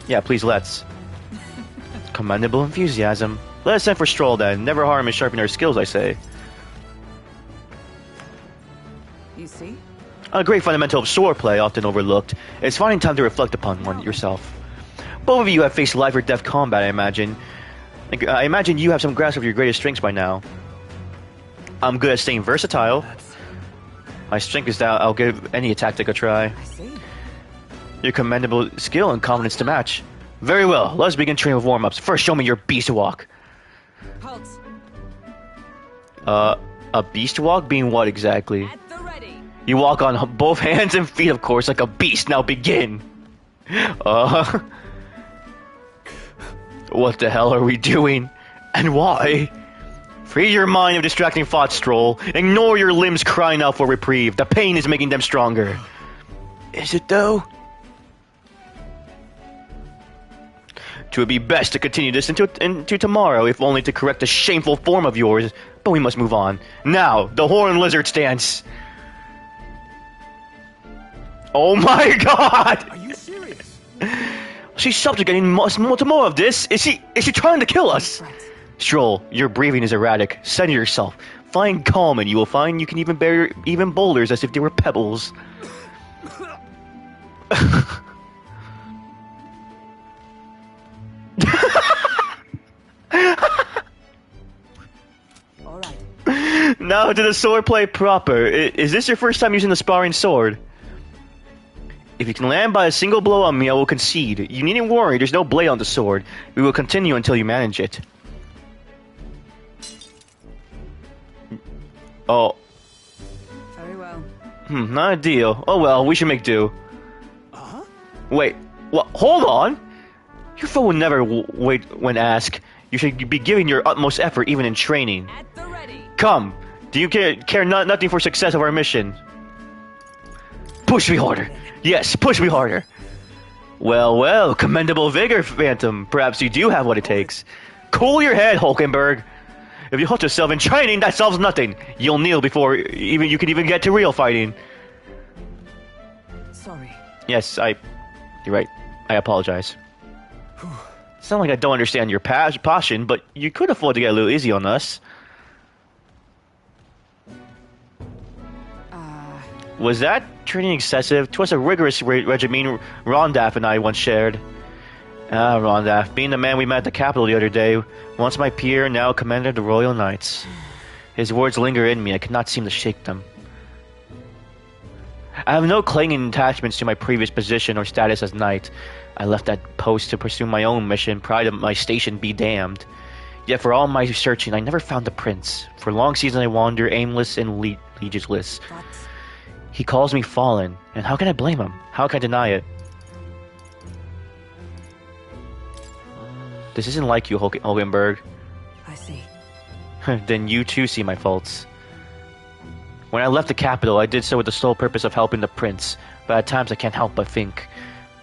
A: Yeah, please let's. Commendable enthusiasm. Let us send for stroll then. Never harm in sharpening our skills, I say.
D: you see?
A: A great fundamental of swordplay, often overlooked. It's finding time to reflect upon one yourself. Both of you have faced life or death combat, I imagine. I imagine you have some grasp of your greatest strengths by now. I'm good at staying versatile. My strength is that I'll give any tactic a try.
D: I see.
A: Your commendable skill and confidence to match. Very well, let's begin training with warm-ups. First, show me your beast walk.
D: Halt.
A: A beast walk being what exactly?
D: At the ready.
A: You walk on both hands and feet, of course, like a beast. Now begin. What the hell are we doing? And why? Free your mind of distracting thoughts, Stroll. Ignore your limbs crying out for reprieve. The pain is making them stronger. Is it though? It would be best to continue this into tomorrow, if only to correct the shameful form of yours. But we must move on. Now, the horned lizard stance. Oh my god!
L: Are you serious?
A: She's subjugating more of this. Is she trying to kill us? Stroll, your breathing is erratic. Center yourself. Find calm and you will find you can even bear even boulders as if they were pebbles. Now to the swordplay proper. Is this your first time using the sparring sword? If you can land by a single blow on me, I will concede. You needn't worry, there's no blade on the sword. We will continue until you manage it. Oh.
P: Very well.
A: Not a deal. Oh well, we should make do. Wait, what? Hold on! Your foe will never wait when asked. You should be giving your utmost effort even in training. Come! Do you care nothing for success of our mission? Push me harder! Yes, push me harder! Well, well, commendable vigor, Phantom. Perhaps you do have what it takes. Cool your head, Hulkenberg. If you hold yourself in training, that solves nothing. You'll kneel before you can even get to real fighting.
P: Sorry.
A: Yes, you're right. I apologize. It's not like I don't understand your passion, but you could afford to get a little easy on us. Was that training excessive? 'Twas a rigorous regimen Rondaf and I once shared. Ah, Rondaf, being the man we met at the capital the other day, once my peer, now commander of the Royal Knights. His words linger in me, I cannot seem to shake them. I have no clinging attachments to my previous position or status as knight. I left that post to pursue my own mission, pride of my station be damned. Yet for all my searching, I never found the prince. For long seasons I wander, aimless and leaderless. He calls me fallen, and how can I blame him? How can I deny it? This isn't like you, Hulkenberg.
P: I see.
A: Then you too see my faults. When I left the capital, I did so with the sole purpose of helping the prince, but at times I can't help but think.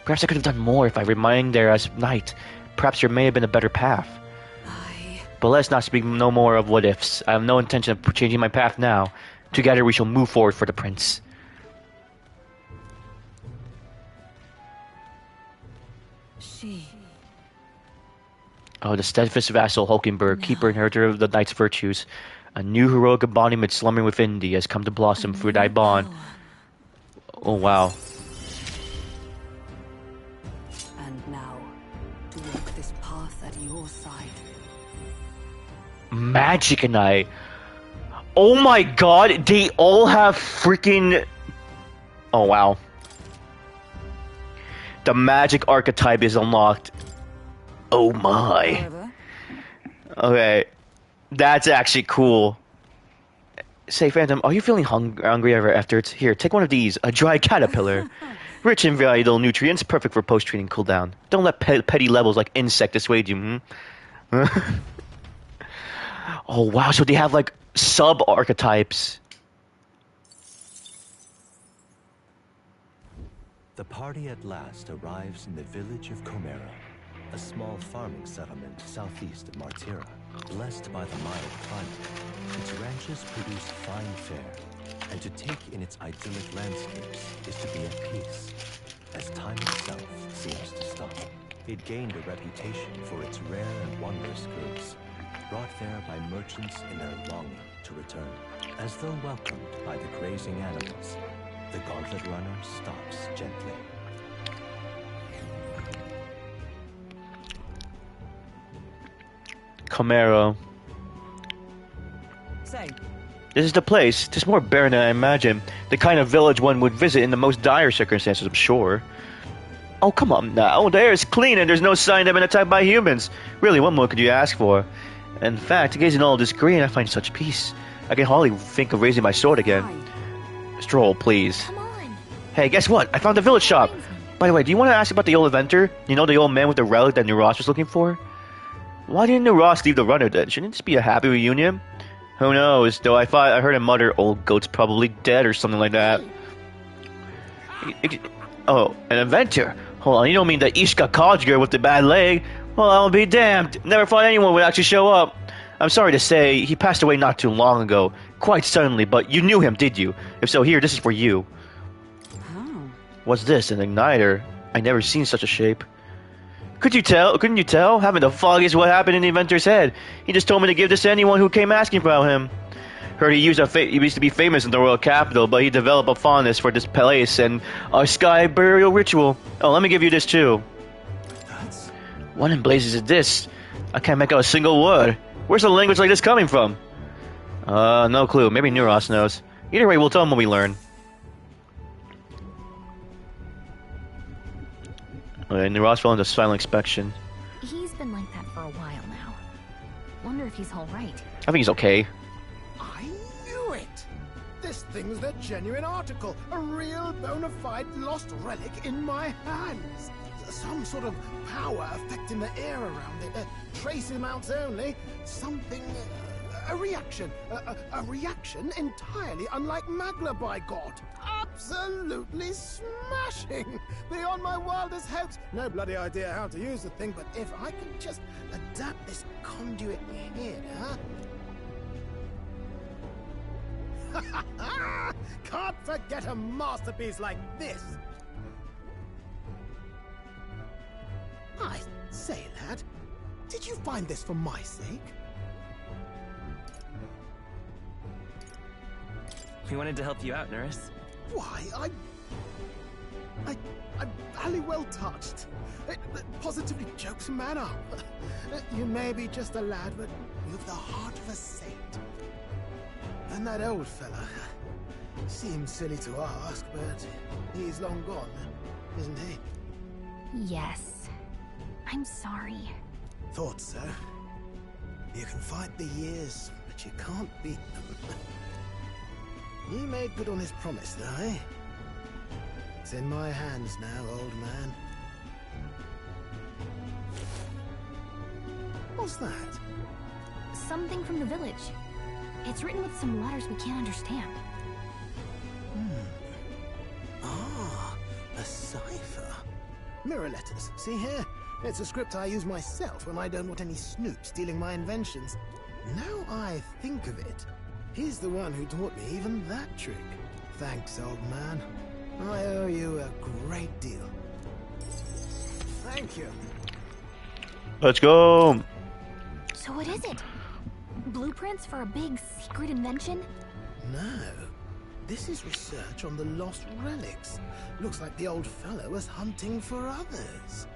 A: Perhaps I could have done more if I remained there as knight. Perhaps there may have been a better path. But let's not speak no more of what-ifs. I have no intention of changing my path now. Together we shall move forward for the prince. Oh, the steadfast vassal Hulkenberg, keeper and herder of the knight's virtues. A new heroic embodiment slumbering within thee has come to blossom through thy bond. Oh, wow.
P: And now, to walk this path at your side.
A: Magic and I. Oh my god, they all have freaking... Oh, wow. The magic archetype is unlocked. Oh my. Okay. That's actually cool. Say, Phantom, are you feeling hungry ever after it's here? Take one of these. A dry caterpillar. Rich in valuable nutrients, perfect for post-training cooldown. Don't let petty levels like insect dissuade you, Oh, wow. So they have, like, sub-archetypes.
E: The party at last arrives in the village of Comera, a small farming settlement southeast of Martira. Blessed by the mild climate, its ranches produce fine fare, and to take in its idyllic landscapes is to be at peace, as time itself seems to stop. It gained a reputation for its rare and wondrous goods, brought there by merchants in their longing to return. As though welcomed by the grazing animals, the gauntlet runner stops gently.
A: Camaro.
P: Say.
A: This is the place. It's more barren than I imagined. The kind of village one would visit in the most dire circumstances, I'm sure. Oh, come on now. The air is clean and there's no sign they've been attacked by humans. Really, what more could you ask for? In fact, gazing all this green, I find such peace. I can hardly think of raising my sword again. Stroll, please.
K: Come on.
A: Hey, guess what? I found the village shop. By the way, do you want to ask about the old inventor? You know, the old man with the relic that Ross was looking for? Why didn't Ross leave the runner then? Shouldn't this be a happy reunion? Who knows, though I heard him mutter, old goat's probably dead or something like that. Oh, an inventor? Hold on, you don't mean the Ishka college girl with the bad leg? Well, I'll be damned. Never thought anyone would actually show up. I'm sorry to say, he passed away not too long ago. Quite suddenly, but you knew him, did you? If so, here, this is for you.
P: Oh.
A: What's this, an igniter? I never seen such a shape. Could you tell? Couldn't you tell? Having the foggiest what happened in the inventor's head. He just told me to give this to anyone who came asking about him. Heard he used to be famous in the royal capital, but he developed a fondness for this place and a sky burial ritual. Oh, let me give you this too. What in blazes is this? I can't make out a single word. Where's a language like this coming from? No clue. Maybe Neuros knows. Either way, we'll tell him what we learn. Okay, Neuros fell into silent inspection.
K: He's been like that for a while now. Wonder if he's alright.
A: I think he's okay.
B: I knew it! This thing's the genuine article. A real bona fide lost relic in my hands. Some sort of power affecting the air around it. Trace amounts only. Something... a reaction. A reaction entirely unlike Magla, by God. Absolutely smashing. Beyond my wildest hopes. No bloody idea how to use the thing, but if I could just adapt this conduit here... Can't forget a masterpiece like this. I say, lad, did you find this for my sake?
J: We wanted to help you out, nurse.
B: Why, I'm very well touched. It positively jokes a man up. You may be just a lad, but you've the heart of a saint. And that old fella seems silly to ask, but he's long gone, isn't he?
K: Yes. I'm sorry.
B: Thought so. You can fight the years, but you can't beat them. He made good on his promise, though, eh? It's in my hands now, old man. What's that?
K: Something from the village. It's written with some letters we can't understand.
B: Ah, a cipher. Mirror letters, see here? It's a script I use myself when I don't want any snoop stealing my inventions. Now I think of it, he's the one who taught me even that trick. Thanks, old man. I owe you a great deal. Thank you.
A: Let's go.
K: So what is it? Blueprints for a big secret invention?
B: No. This is research on the lost relics. Looks like the old fellow was hunting for others.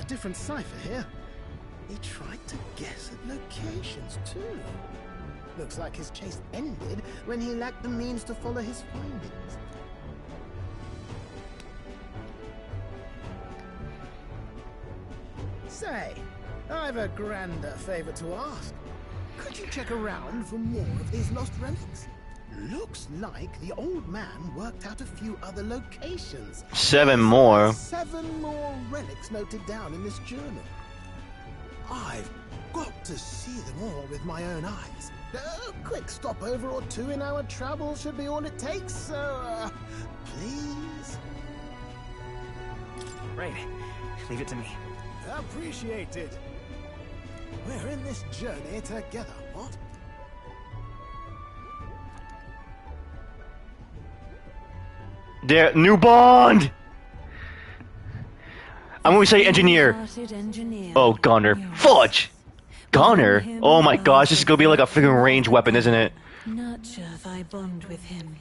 B: Different cipher here. He tried to guess at locations, too. Looks like his chase ended when he lacked the means to follow his findings. Say, I've a grander favor to ask. Could you check around for more of these lost relics? Looks like the old man worked out a few other locations.
A: 7 more.
B: 7 more relics noted down in this journal. I've got to see them all with my own eyes. A quick stopover or 2 in our travels should be all it takes, so, please?
J: Right. Leave it to me.
B: Appreciated. We're in this journey together, what?
A: Their new bond! I'm gonna say engineer. Oh, gunner. Fudge! Gunner? Oh my gosh, this is gonna be like a freaking range weapon, isn't it?
D: Nurture thy bond with him,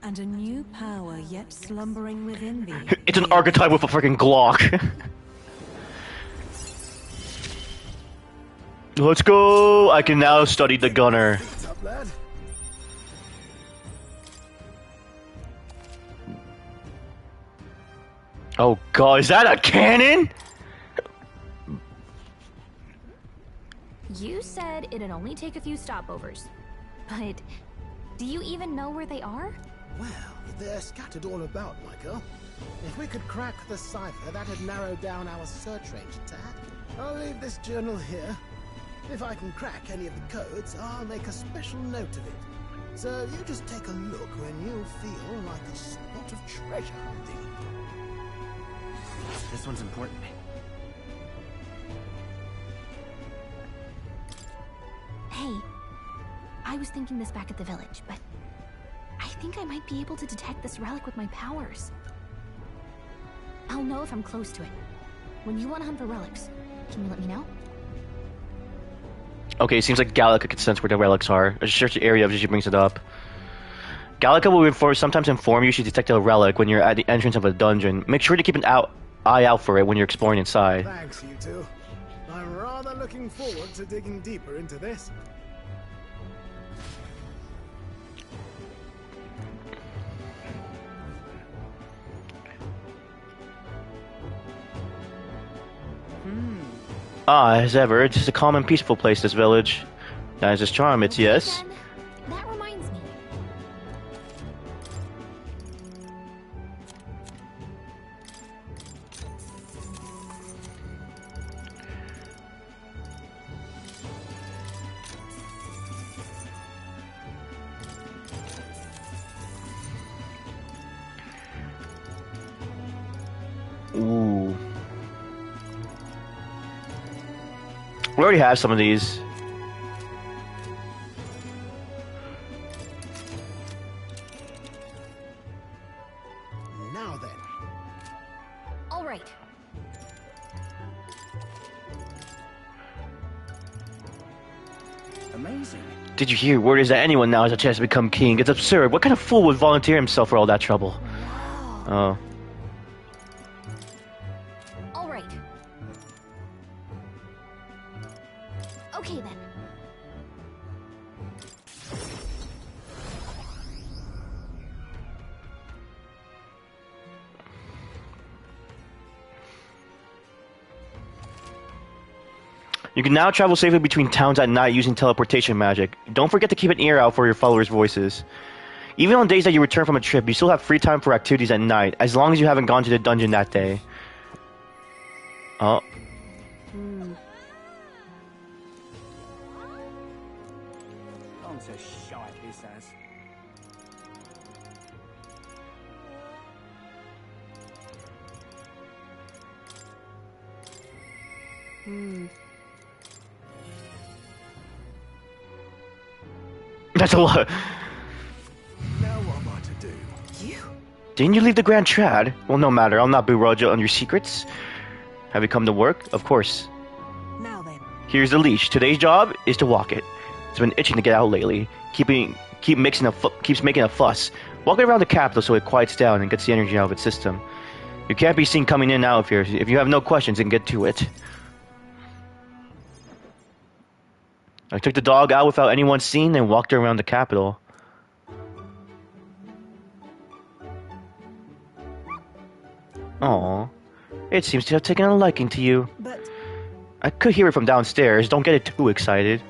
D: and a new power yet slumbering within thee.
A: It's an archetype with a freaking Glock. Let's go! I can now study the gunner.
B: What's up, lad?
A: Oh god, is that a cannon?
K: You said it'd only take a few stopovers. But do you even know where they are?
B: Well, they're scattered all about, my girl. If we could crack the cipher, that'd narrow down our search range a tad. I'll leave this journal here. If I can crack any of the codes, I'll make a special note of it. So you just take a look when you feel like a spot of treasure hunting.
J: This one's important.
K: Hey, I was thinking this back at the village, but I think I might be able to detect this relic with my powers. I'll know if I'm close to it. When you want to hunt for relics, Can you let me know?
A: Okay, it seems like Gallica can sense where the relics are. I just search the area as she brings it up. Gallica will sometimes inform you she detected a relic when you're at the entrance of a dungeon. Make sure to keep an eye out for it when you're exploring inside.
B: Thanks, you two. I'm rather looking forward to digging deeper into this.
A: Ah, as ever, it's a calm and peaceful place, this village. That is its charm, it's yes.
K: That reminds me.
A: Ooh. We already have some of these.
B: Now then.
K: All right.
M: Amazing.
A: Did you hear word is that anyone now has a chance to become king? It's absurd. What kind of fool would volunteer himself for all that trouble? Oh.
K: All right. Okay then.
A: You can now travel safely between towns at night using teleportation magic. Don't forget to keep an ear out for your followers' voices. Even on days that you return from a trip, you still have free time for activities at night, as long as you haven't gone to the dungeon that day. Oh.
M: On to shite, he says.
A: That's a lot.
I: Now what am I to do?
D: You?
A: Didn't you leave the Grand Trad? Well, no matter. I'll not begrudge you on your secrets. Have you come to work? Of course.
D: Now then.
A: Here's the leash. Today's job is to walk it. It's been itching to get out lately. Keeps making a fuss. Walk it around the capital so it quiets down and gets the energy out of its system. You can't be seen coming in and out of here. If you have no questions, then get to it. I took the dog out without anyone seeing and walked her around the capital. Aww. It seems to have taken a liking to you.
D: But
A: I could hear it from downstairs. Don't get it too excited.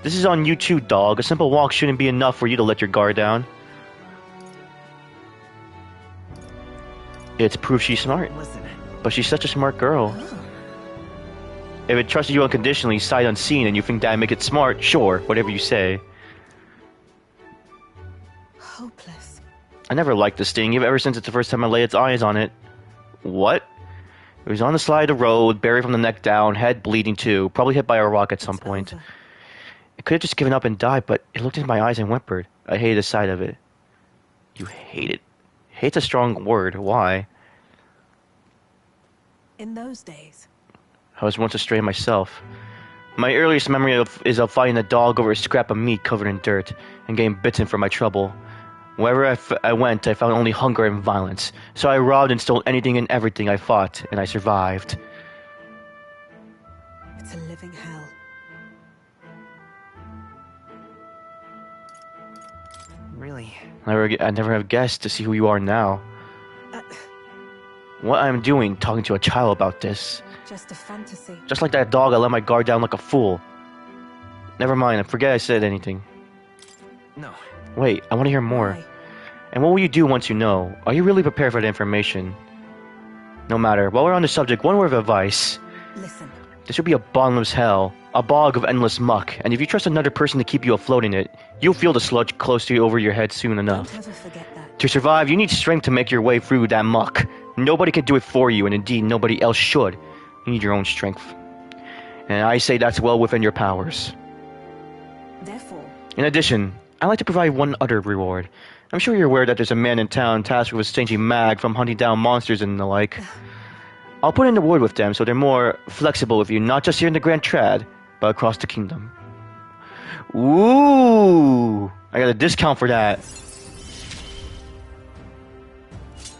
A: This is on you too, dog. A simple walk shouldn't be enough for you to let your guard down. It's proof she's smart. But she's such a smart girl. If it trusted you unconditionally, sight unseen, and you think that'd make it smart, sure, whatever you say.
D: hopeless.
A: I never liked this thing, ever since it's the first time I laid its eyes on it. What? It was on the side of the road, buried from the neck down, head bleeding too, probably hit by a rock at some point. It could have just given up and died, but it looked into my eyes and whimpered. I hated the sight of it. You hate it? Hate's a strong word. Why?
D: In those days.
A: I was once a stray myself. My earliest memory is of fighting a dog over a scrap of meat covered in dirt and getting bitten for my trouble. Wherever I went, I found only hunger and violence. So I robbed and stole anything and everything I fought, and I survived.
D: It's a living hell.
J: Really?
A: I never have guessed to see who you are now. What I'm doing, talking to a child about this.
D: Just a fantasy.
A: Just like that dog, I let my guard down like a fool. Never mind, I forget I said anything.
J: No.
A: Wait, I want to hear more.
D: Why?
A: And what will you do once you know? Are you really prepared for the information? No matter. While we're on the subject, one word of advice.
D: Listen.
A: This would be a bottomless hell, a bog of endless muck, and if you trust another person to keep you afloat in it, you'll feel the sludge close to you over your head soon enough.
D: Don't ever forget that.
A: To survive, you need strength to make your way through that muck. Nobody can do it for you, and indeed, nobody else should. You need your own strength. And I say that's well within your powers.
D: Therefore.
A: In addition, I'd like to provide one other reward. I'm sure you're aware that there's a man in town tasked with exchanging mag from hunting down monsters and the like. I'll put in a word with them so they're more flexible with you, not just here in the Grand Trad, but across the kingdom. Ooh! I got a discount for that.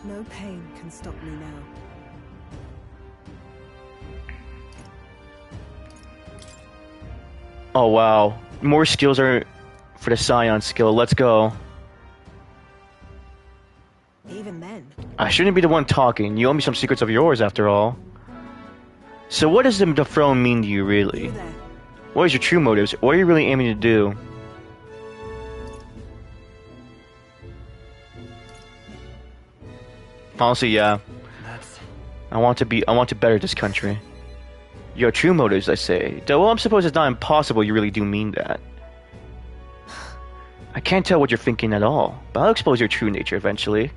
D: No pain can stop me now.
A: Oh wow. More skills are for the Scion skill. Let's go.
D: Even then.
A: I shouldn't be the one talking. You owe me some secrets of yours, after all. So what does the throne mean to you, really? What is your true motives? What are you really aiming to do? Honestly, yeah. I want to better this country. Your true motives, I say. Though, well, I'm supposed it's not impossible you really do mean that. I can't tell what you're thinking at all, but I'll expose your true nature eventually.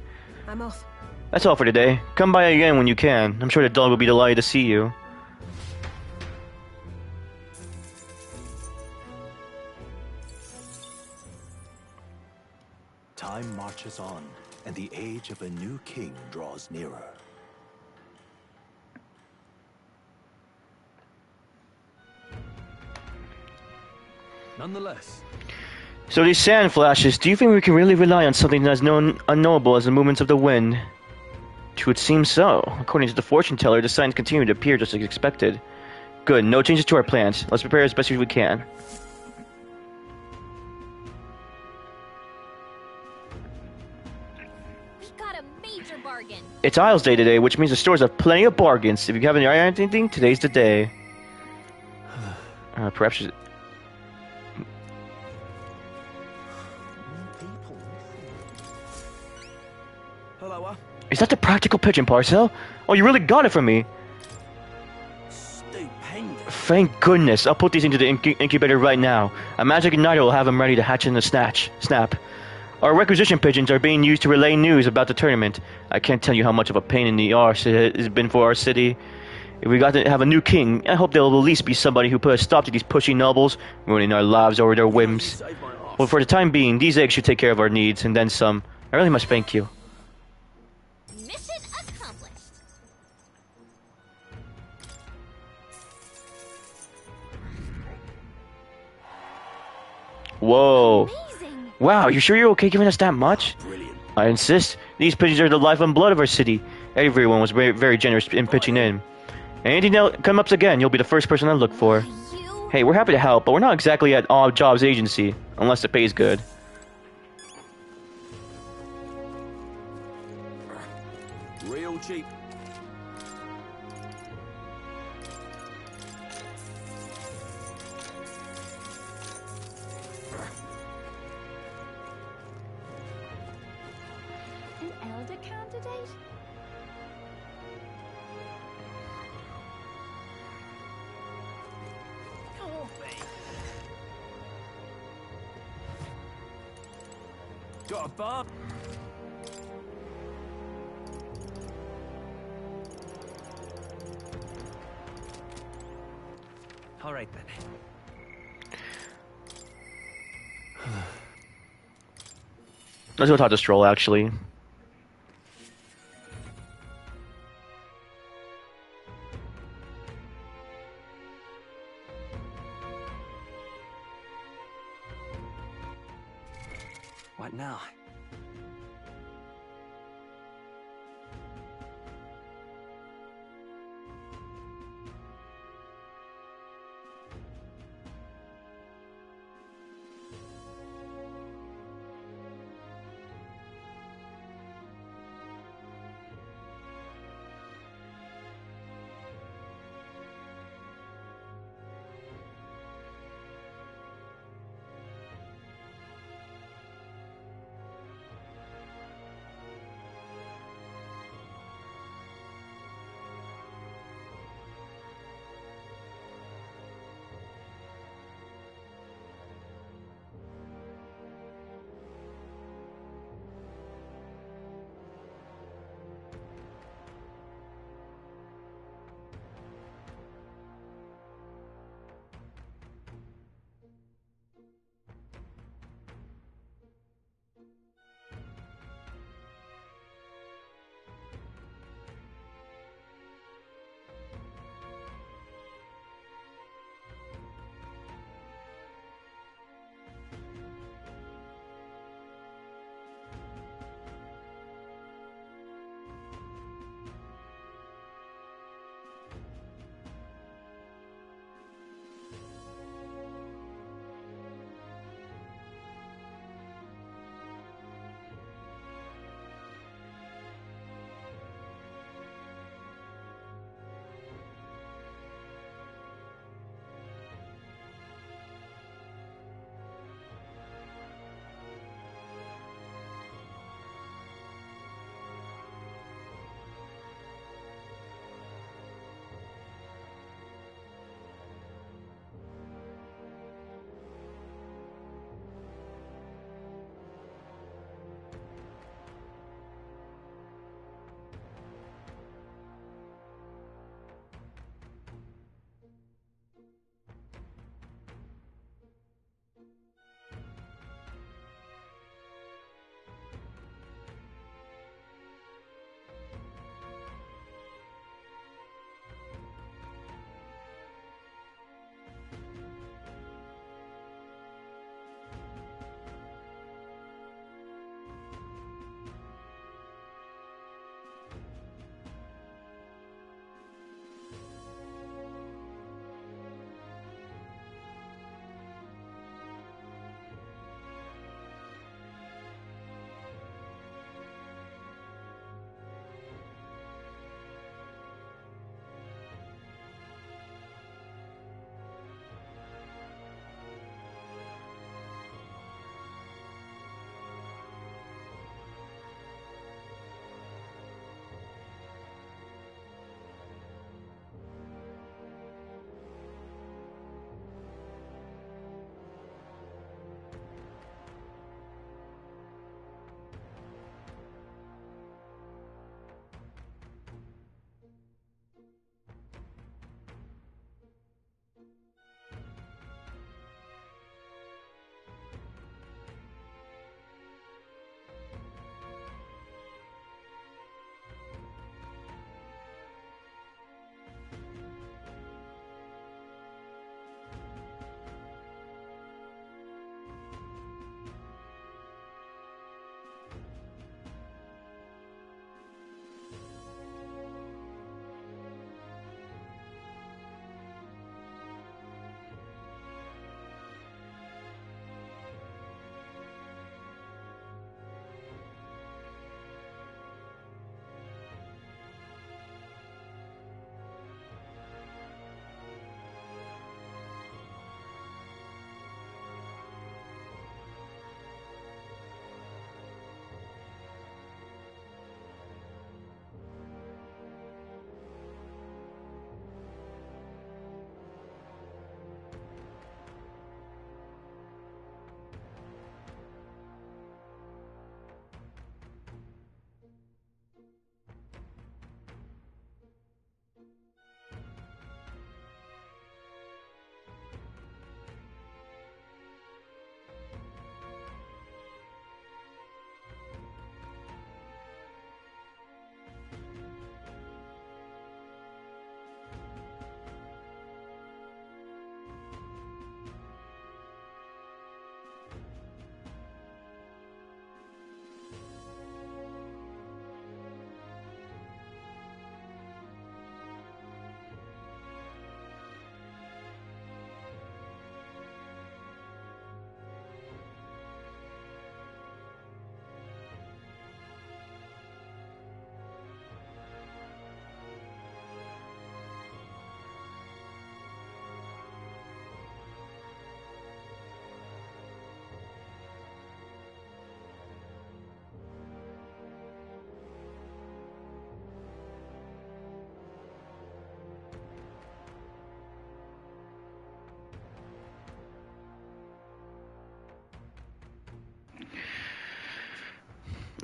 D: I'm off.
A: That's all for today. Come by again when you can. I'm sure the dog will be delighted to see you.
E: Time marches on, and the age of a new king draws nearer.
M: Nonetheless.
A: So these sand flashes, do you think we can really rely on something as unknowable as the movements of the wind? It would seem so. According to the fortune teller, the signs continue to appear just as expected. Good, no changes to our plans. Let's prepare as best as we can.
K: We got a major bargain.
A: It's Isles Day today, which means the stores have plenty of bargains. If you haven't ironed anything, today's the day. Perhaps...
M: Hello,
A: Is that the practical pigeon parcel? Oh, you really got it from me. Thank goodness. I'll put these into the incubator right now. A magic igniter will have them ready to hatch in the snap. Our requisition pigeons are being used to relay news about the tournament. I can't tell you how much of a pain in the arse it has been for our city. If we got to have a new king, I hope there will at least be somebody who put a stop to these pushy nobles, ruining our lives over their whims. Well, for the time being, these eggs should take care of our needs, and then some. I really must thank you.
K: Mission accomplished.
A: Whoa. Wow, you sure you're okay giving us that much? I insist. These pigeons are the life and blood of our city. Everyone was very, very generous in pitching in. Anything else come up again, you'll be the first person I look for. Hey, we're happy to help, but we're not exactly at Odd Jobs Agency, unless the pay's good.
M: Real cheap.
K: An elder candidate?
M: Got a bar?
J: All right then.
A: Let's go talk to Stroll, actually.
J: What now?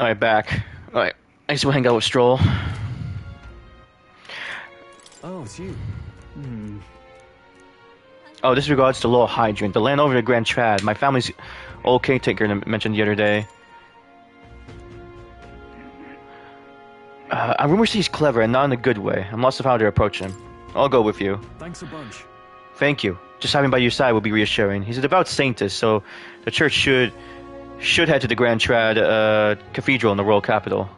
A: Alright, back. Alright, I just want to hang out with Stroll.
M: Oh, it's you.
A: Oh, this regards to Lower Hydrant, the land over the Grand Trad. My family's old caretaker mentioned the other day. I rumor he's clever and not in a good way. I'm lost of how to approach him. I'll go with you.
M: Thanks a bunch.
A: Thank you. Just having by your side will be reassuring. He's a devout saintess, so the church should head to the Grand Trad Cathedral in the royal capital.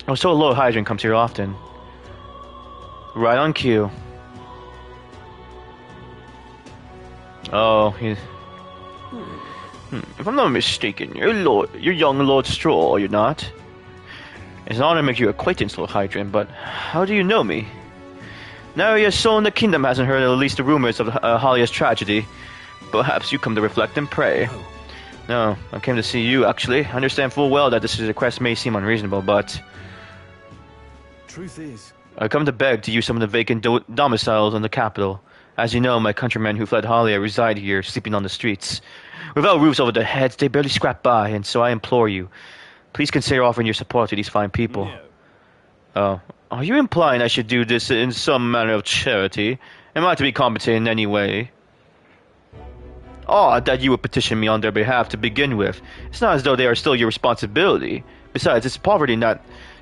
A: Oh, so Low Hydrant comes here often. Right on cue. Oh, he's... If I'm not mistaken, you're young Lord Stroll, are you not? It's an honor to make your acquaintance, Lord Hydrant, but how do you know me? Now your soul in the kingdom hasn't heard at least the rumors of Halia's tragedy. Perhaps you come to reflect and pray. No, I came to see you, actually. I understand full well that this request may seem unreasonable, but...
M: Truth is...
A: I come to beg to use some of the vacant domiciles in the capital. As you know, my countrymen who fled Halia reside here, sleeping on the streets. Without roofs over their heads, they barely scrap by, and so I implore you, please consider offering your support to these fine people.
M: No.
A: Oh, are you implying I should do this in some manner of charity? Am I to be compensated in any way? Odd that you would petition me on their behalf to begin with. It's not as though they are still your responsibility. Besides, it's poverty not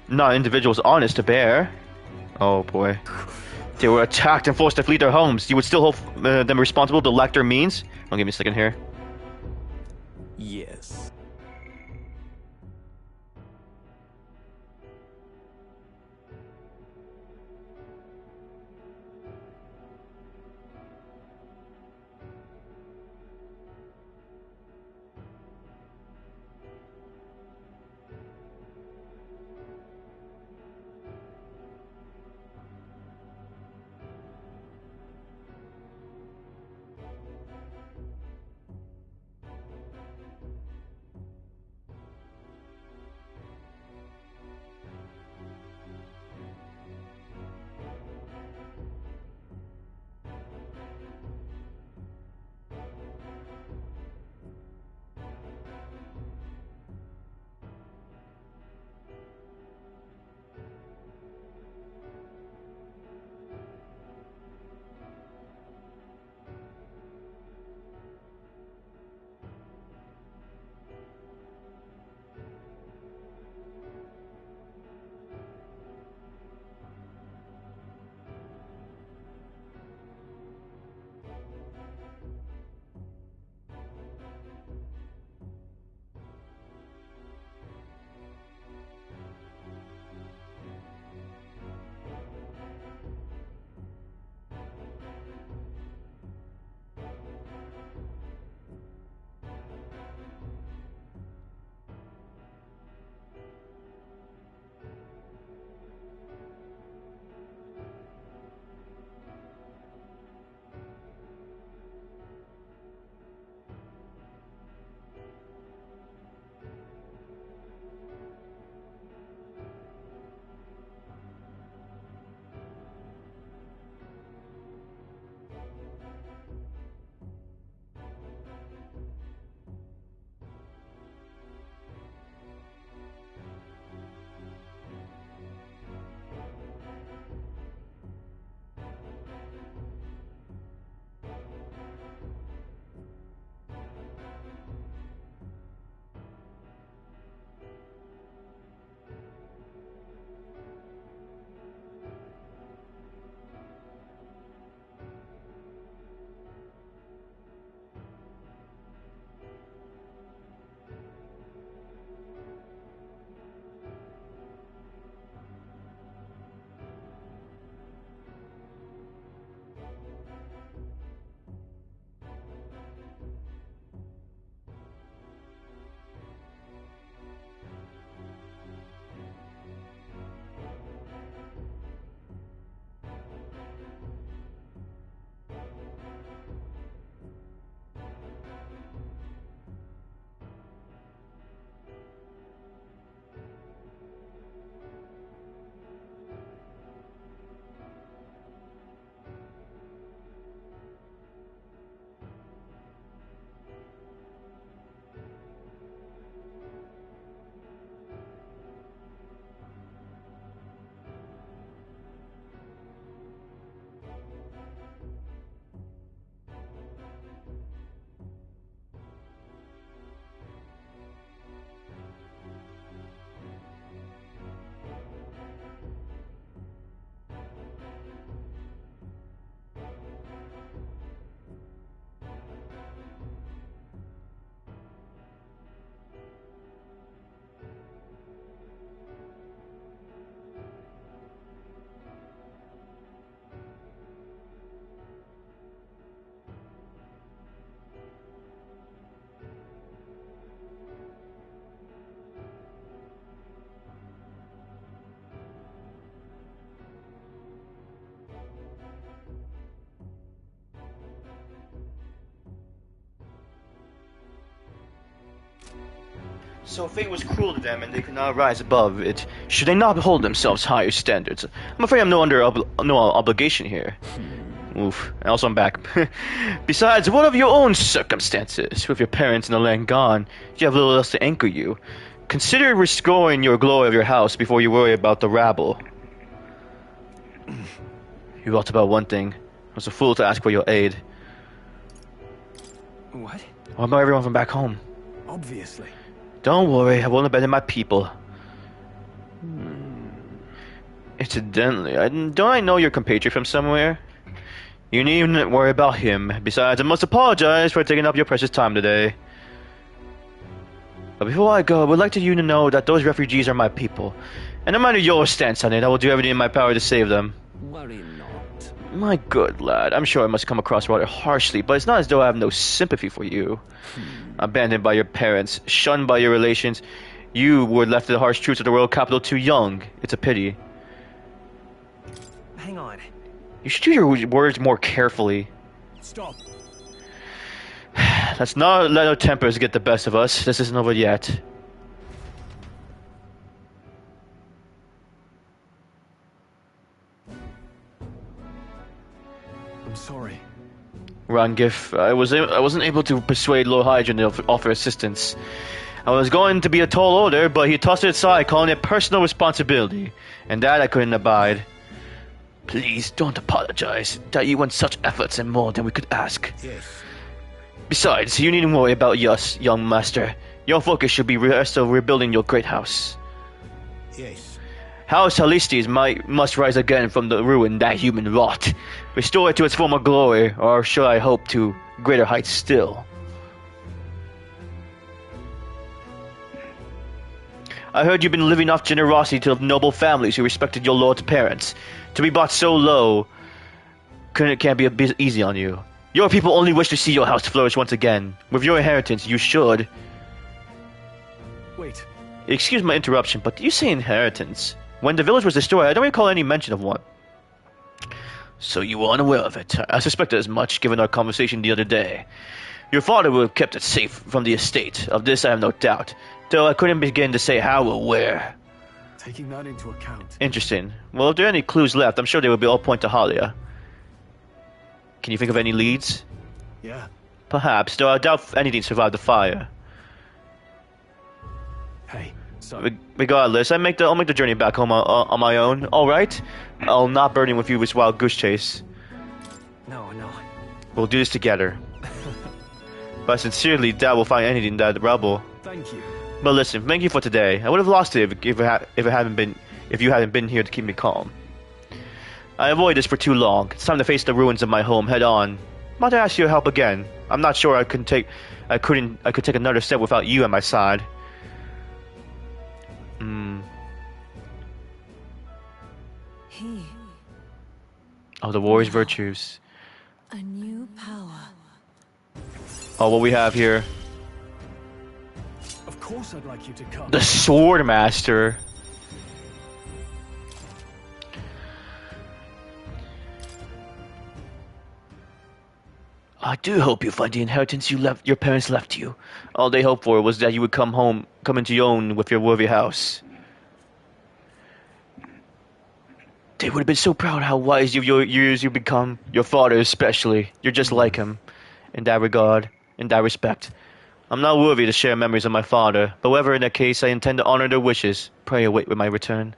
A: individuals honest to bear. Oh boy. They were attacked and forced to flee their homes. You would still hold them responsible to lack their means? Give me a second here.
M: Yes.
A: So fate was cruel to them and they could not rise above it. Should they not hold themselves higher standards? I'm afraid I'm no obligation here. Oof. And also I'm back. Besides, what of your own circumstances? With your parents and the land gone, you have little else to anchor you. Consider restoring your glory of your house before you worry about the rabble. You thought about one thing. I was a fool to ask for your aid.
M: What?
A: What about everyone from back home?
M: Obviously.
A: Don't worry, I won't abandon my people. Incidentally, don't I know your compatriot from somewhere? You needn't worry about him. Besides, I must apologize for taking up your precious time today. But before I go, I would like you to know that those refugees are my people. And no matter your stance on it, I will do everything in my power to save them.
M: Worry not.
A: My good lad, I'm sure I must come across rather harshly, but it's not as though I have no sympathy for you. Abandoned by your parents, shunned by your relations, you were left to the harsh truths of the royal capital too young. It's a pity.
J: Hang on.
A: You should use your words more carefully.
M: Stop.
A: Let's not let our tempers get the best of us. This isn't over yet.
M: I'm sorry.
A: Rangif, I wasn't able to persuade Lord Hydron to offer assistance. I was going to be a tall order, but he tossed it aside, calling it personal responsibility, and that I couldn't abide. Please don't apologize. That you went such efforts and more than we could ask.
J: Yes.
A: Besides, you needn't worry about us, young master. Your focus should be rest of rebuilding your great house.
J: Yes.
A: House Halistes must rise again from the ruin that human wrought. Restore it to its former glory, or shall I hope to greater heights still? I heard you've been living off generosity to noble families who respected your lord's parents. To be brought so low can't be a bit easy on you. Your people only wish to see your house flourish once again. With your inheritance, you should...
M: Wait.
A: Excuse my interruption, but do you say inheritance? When the village was destroyed, I don't recall any mention of one. So you were unaware of it. I suspected as much, given our conversation the other day. Your father would have kept it safe from the estate. Of this I have no doubt, though I couldn't begin to say how or where.
M: Taking that into account.
A: Interesting. Well, if there are any clues left, I'm sure they will be all point to Halia. Can you think of any leads?
M: Yeah.
A: Perhaps, though I doubt anything survived the fire.
M: Hey, so...
A: Regardless, I'll make the journey back home on my own, alright? I'll not burden with you this wild goose chase.
J: No.
A: We'll do this together. But sincerely doubt we'll find anything in that rubble.
M: Thank you.
A: But listen, thank you for today. I would have lost it if you hadn't been here to keep me calm. I avoided this for too long. It's time to face the ruins of my home head on. Might I ask your help again? I'm not sure I could take another step without you at my side. Oh, the warrior's virtues.
D: A new power.
A: Oh, what we have here.
M: Of course I'd like you to come.
A: The Sword Master. I do hope you find the inheritance your parents left you. All they hoped for was that you would come into your own with your worthy house. They would have been so proud how wise you've become. Your father especially. You're just like him. In that regard. In that respect. I'm not worthy to share memories of my father. But whatever in that case, I intend to honor their wishes. Pray await with my return.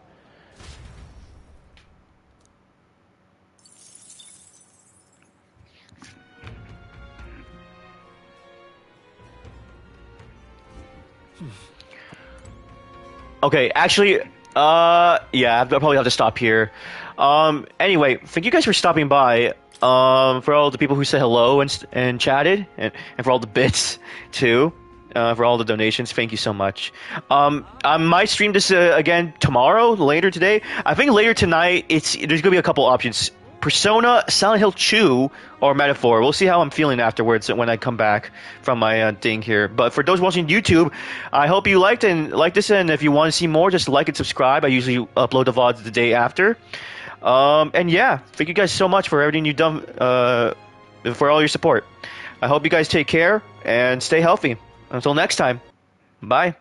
A: Okay, actually, yeah, I'll probably have to stop here. Anyway, thank you guys for stopping by. For all the people who said hello and chatted, and for all the bits, too. For all the donations, thank you so much. I might stream this again tomorrow, later today. I think later tonight, there's gonna be a couple options. Persona, Silent Hill 2, or Metaphor. We'll see how I'm feeling afterwards when I come back from my thing here. But for those watching YouTube, I hope you liked this, and if you want to see more, just like and subscribe. I usually upload the VODs the day after. And yeah, thank you guys so much for everything you've done, for all your support. I hope you guys take care and stay healthy. Until next time, bye.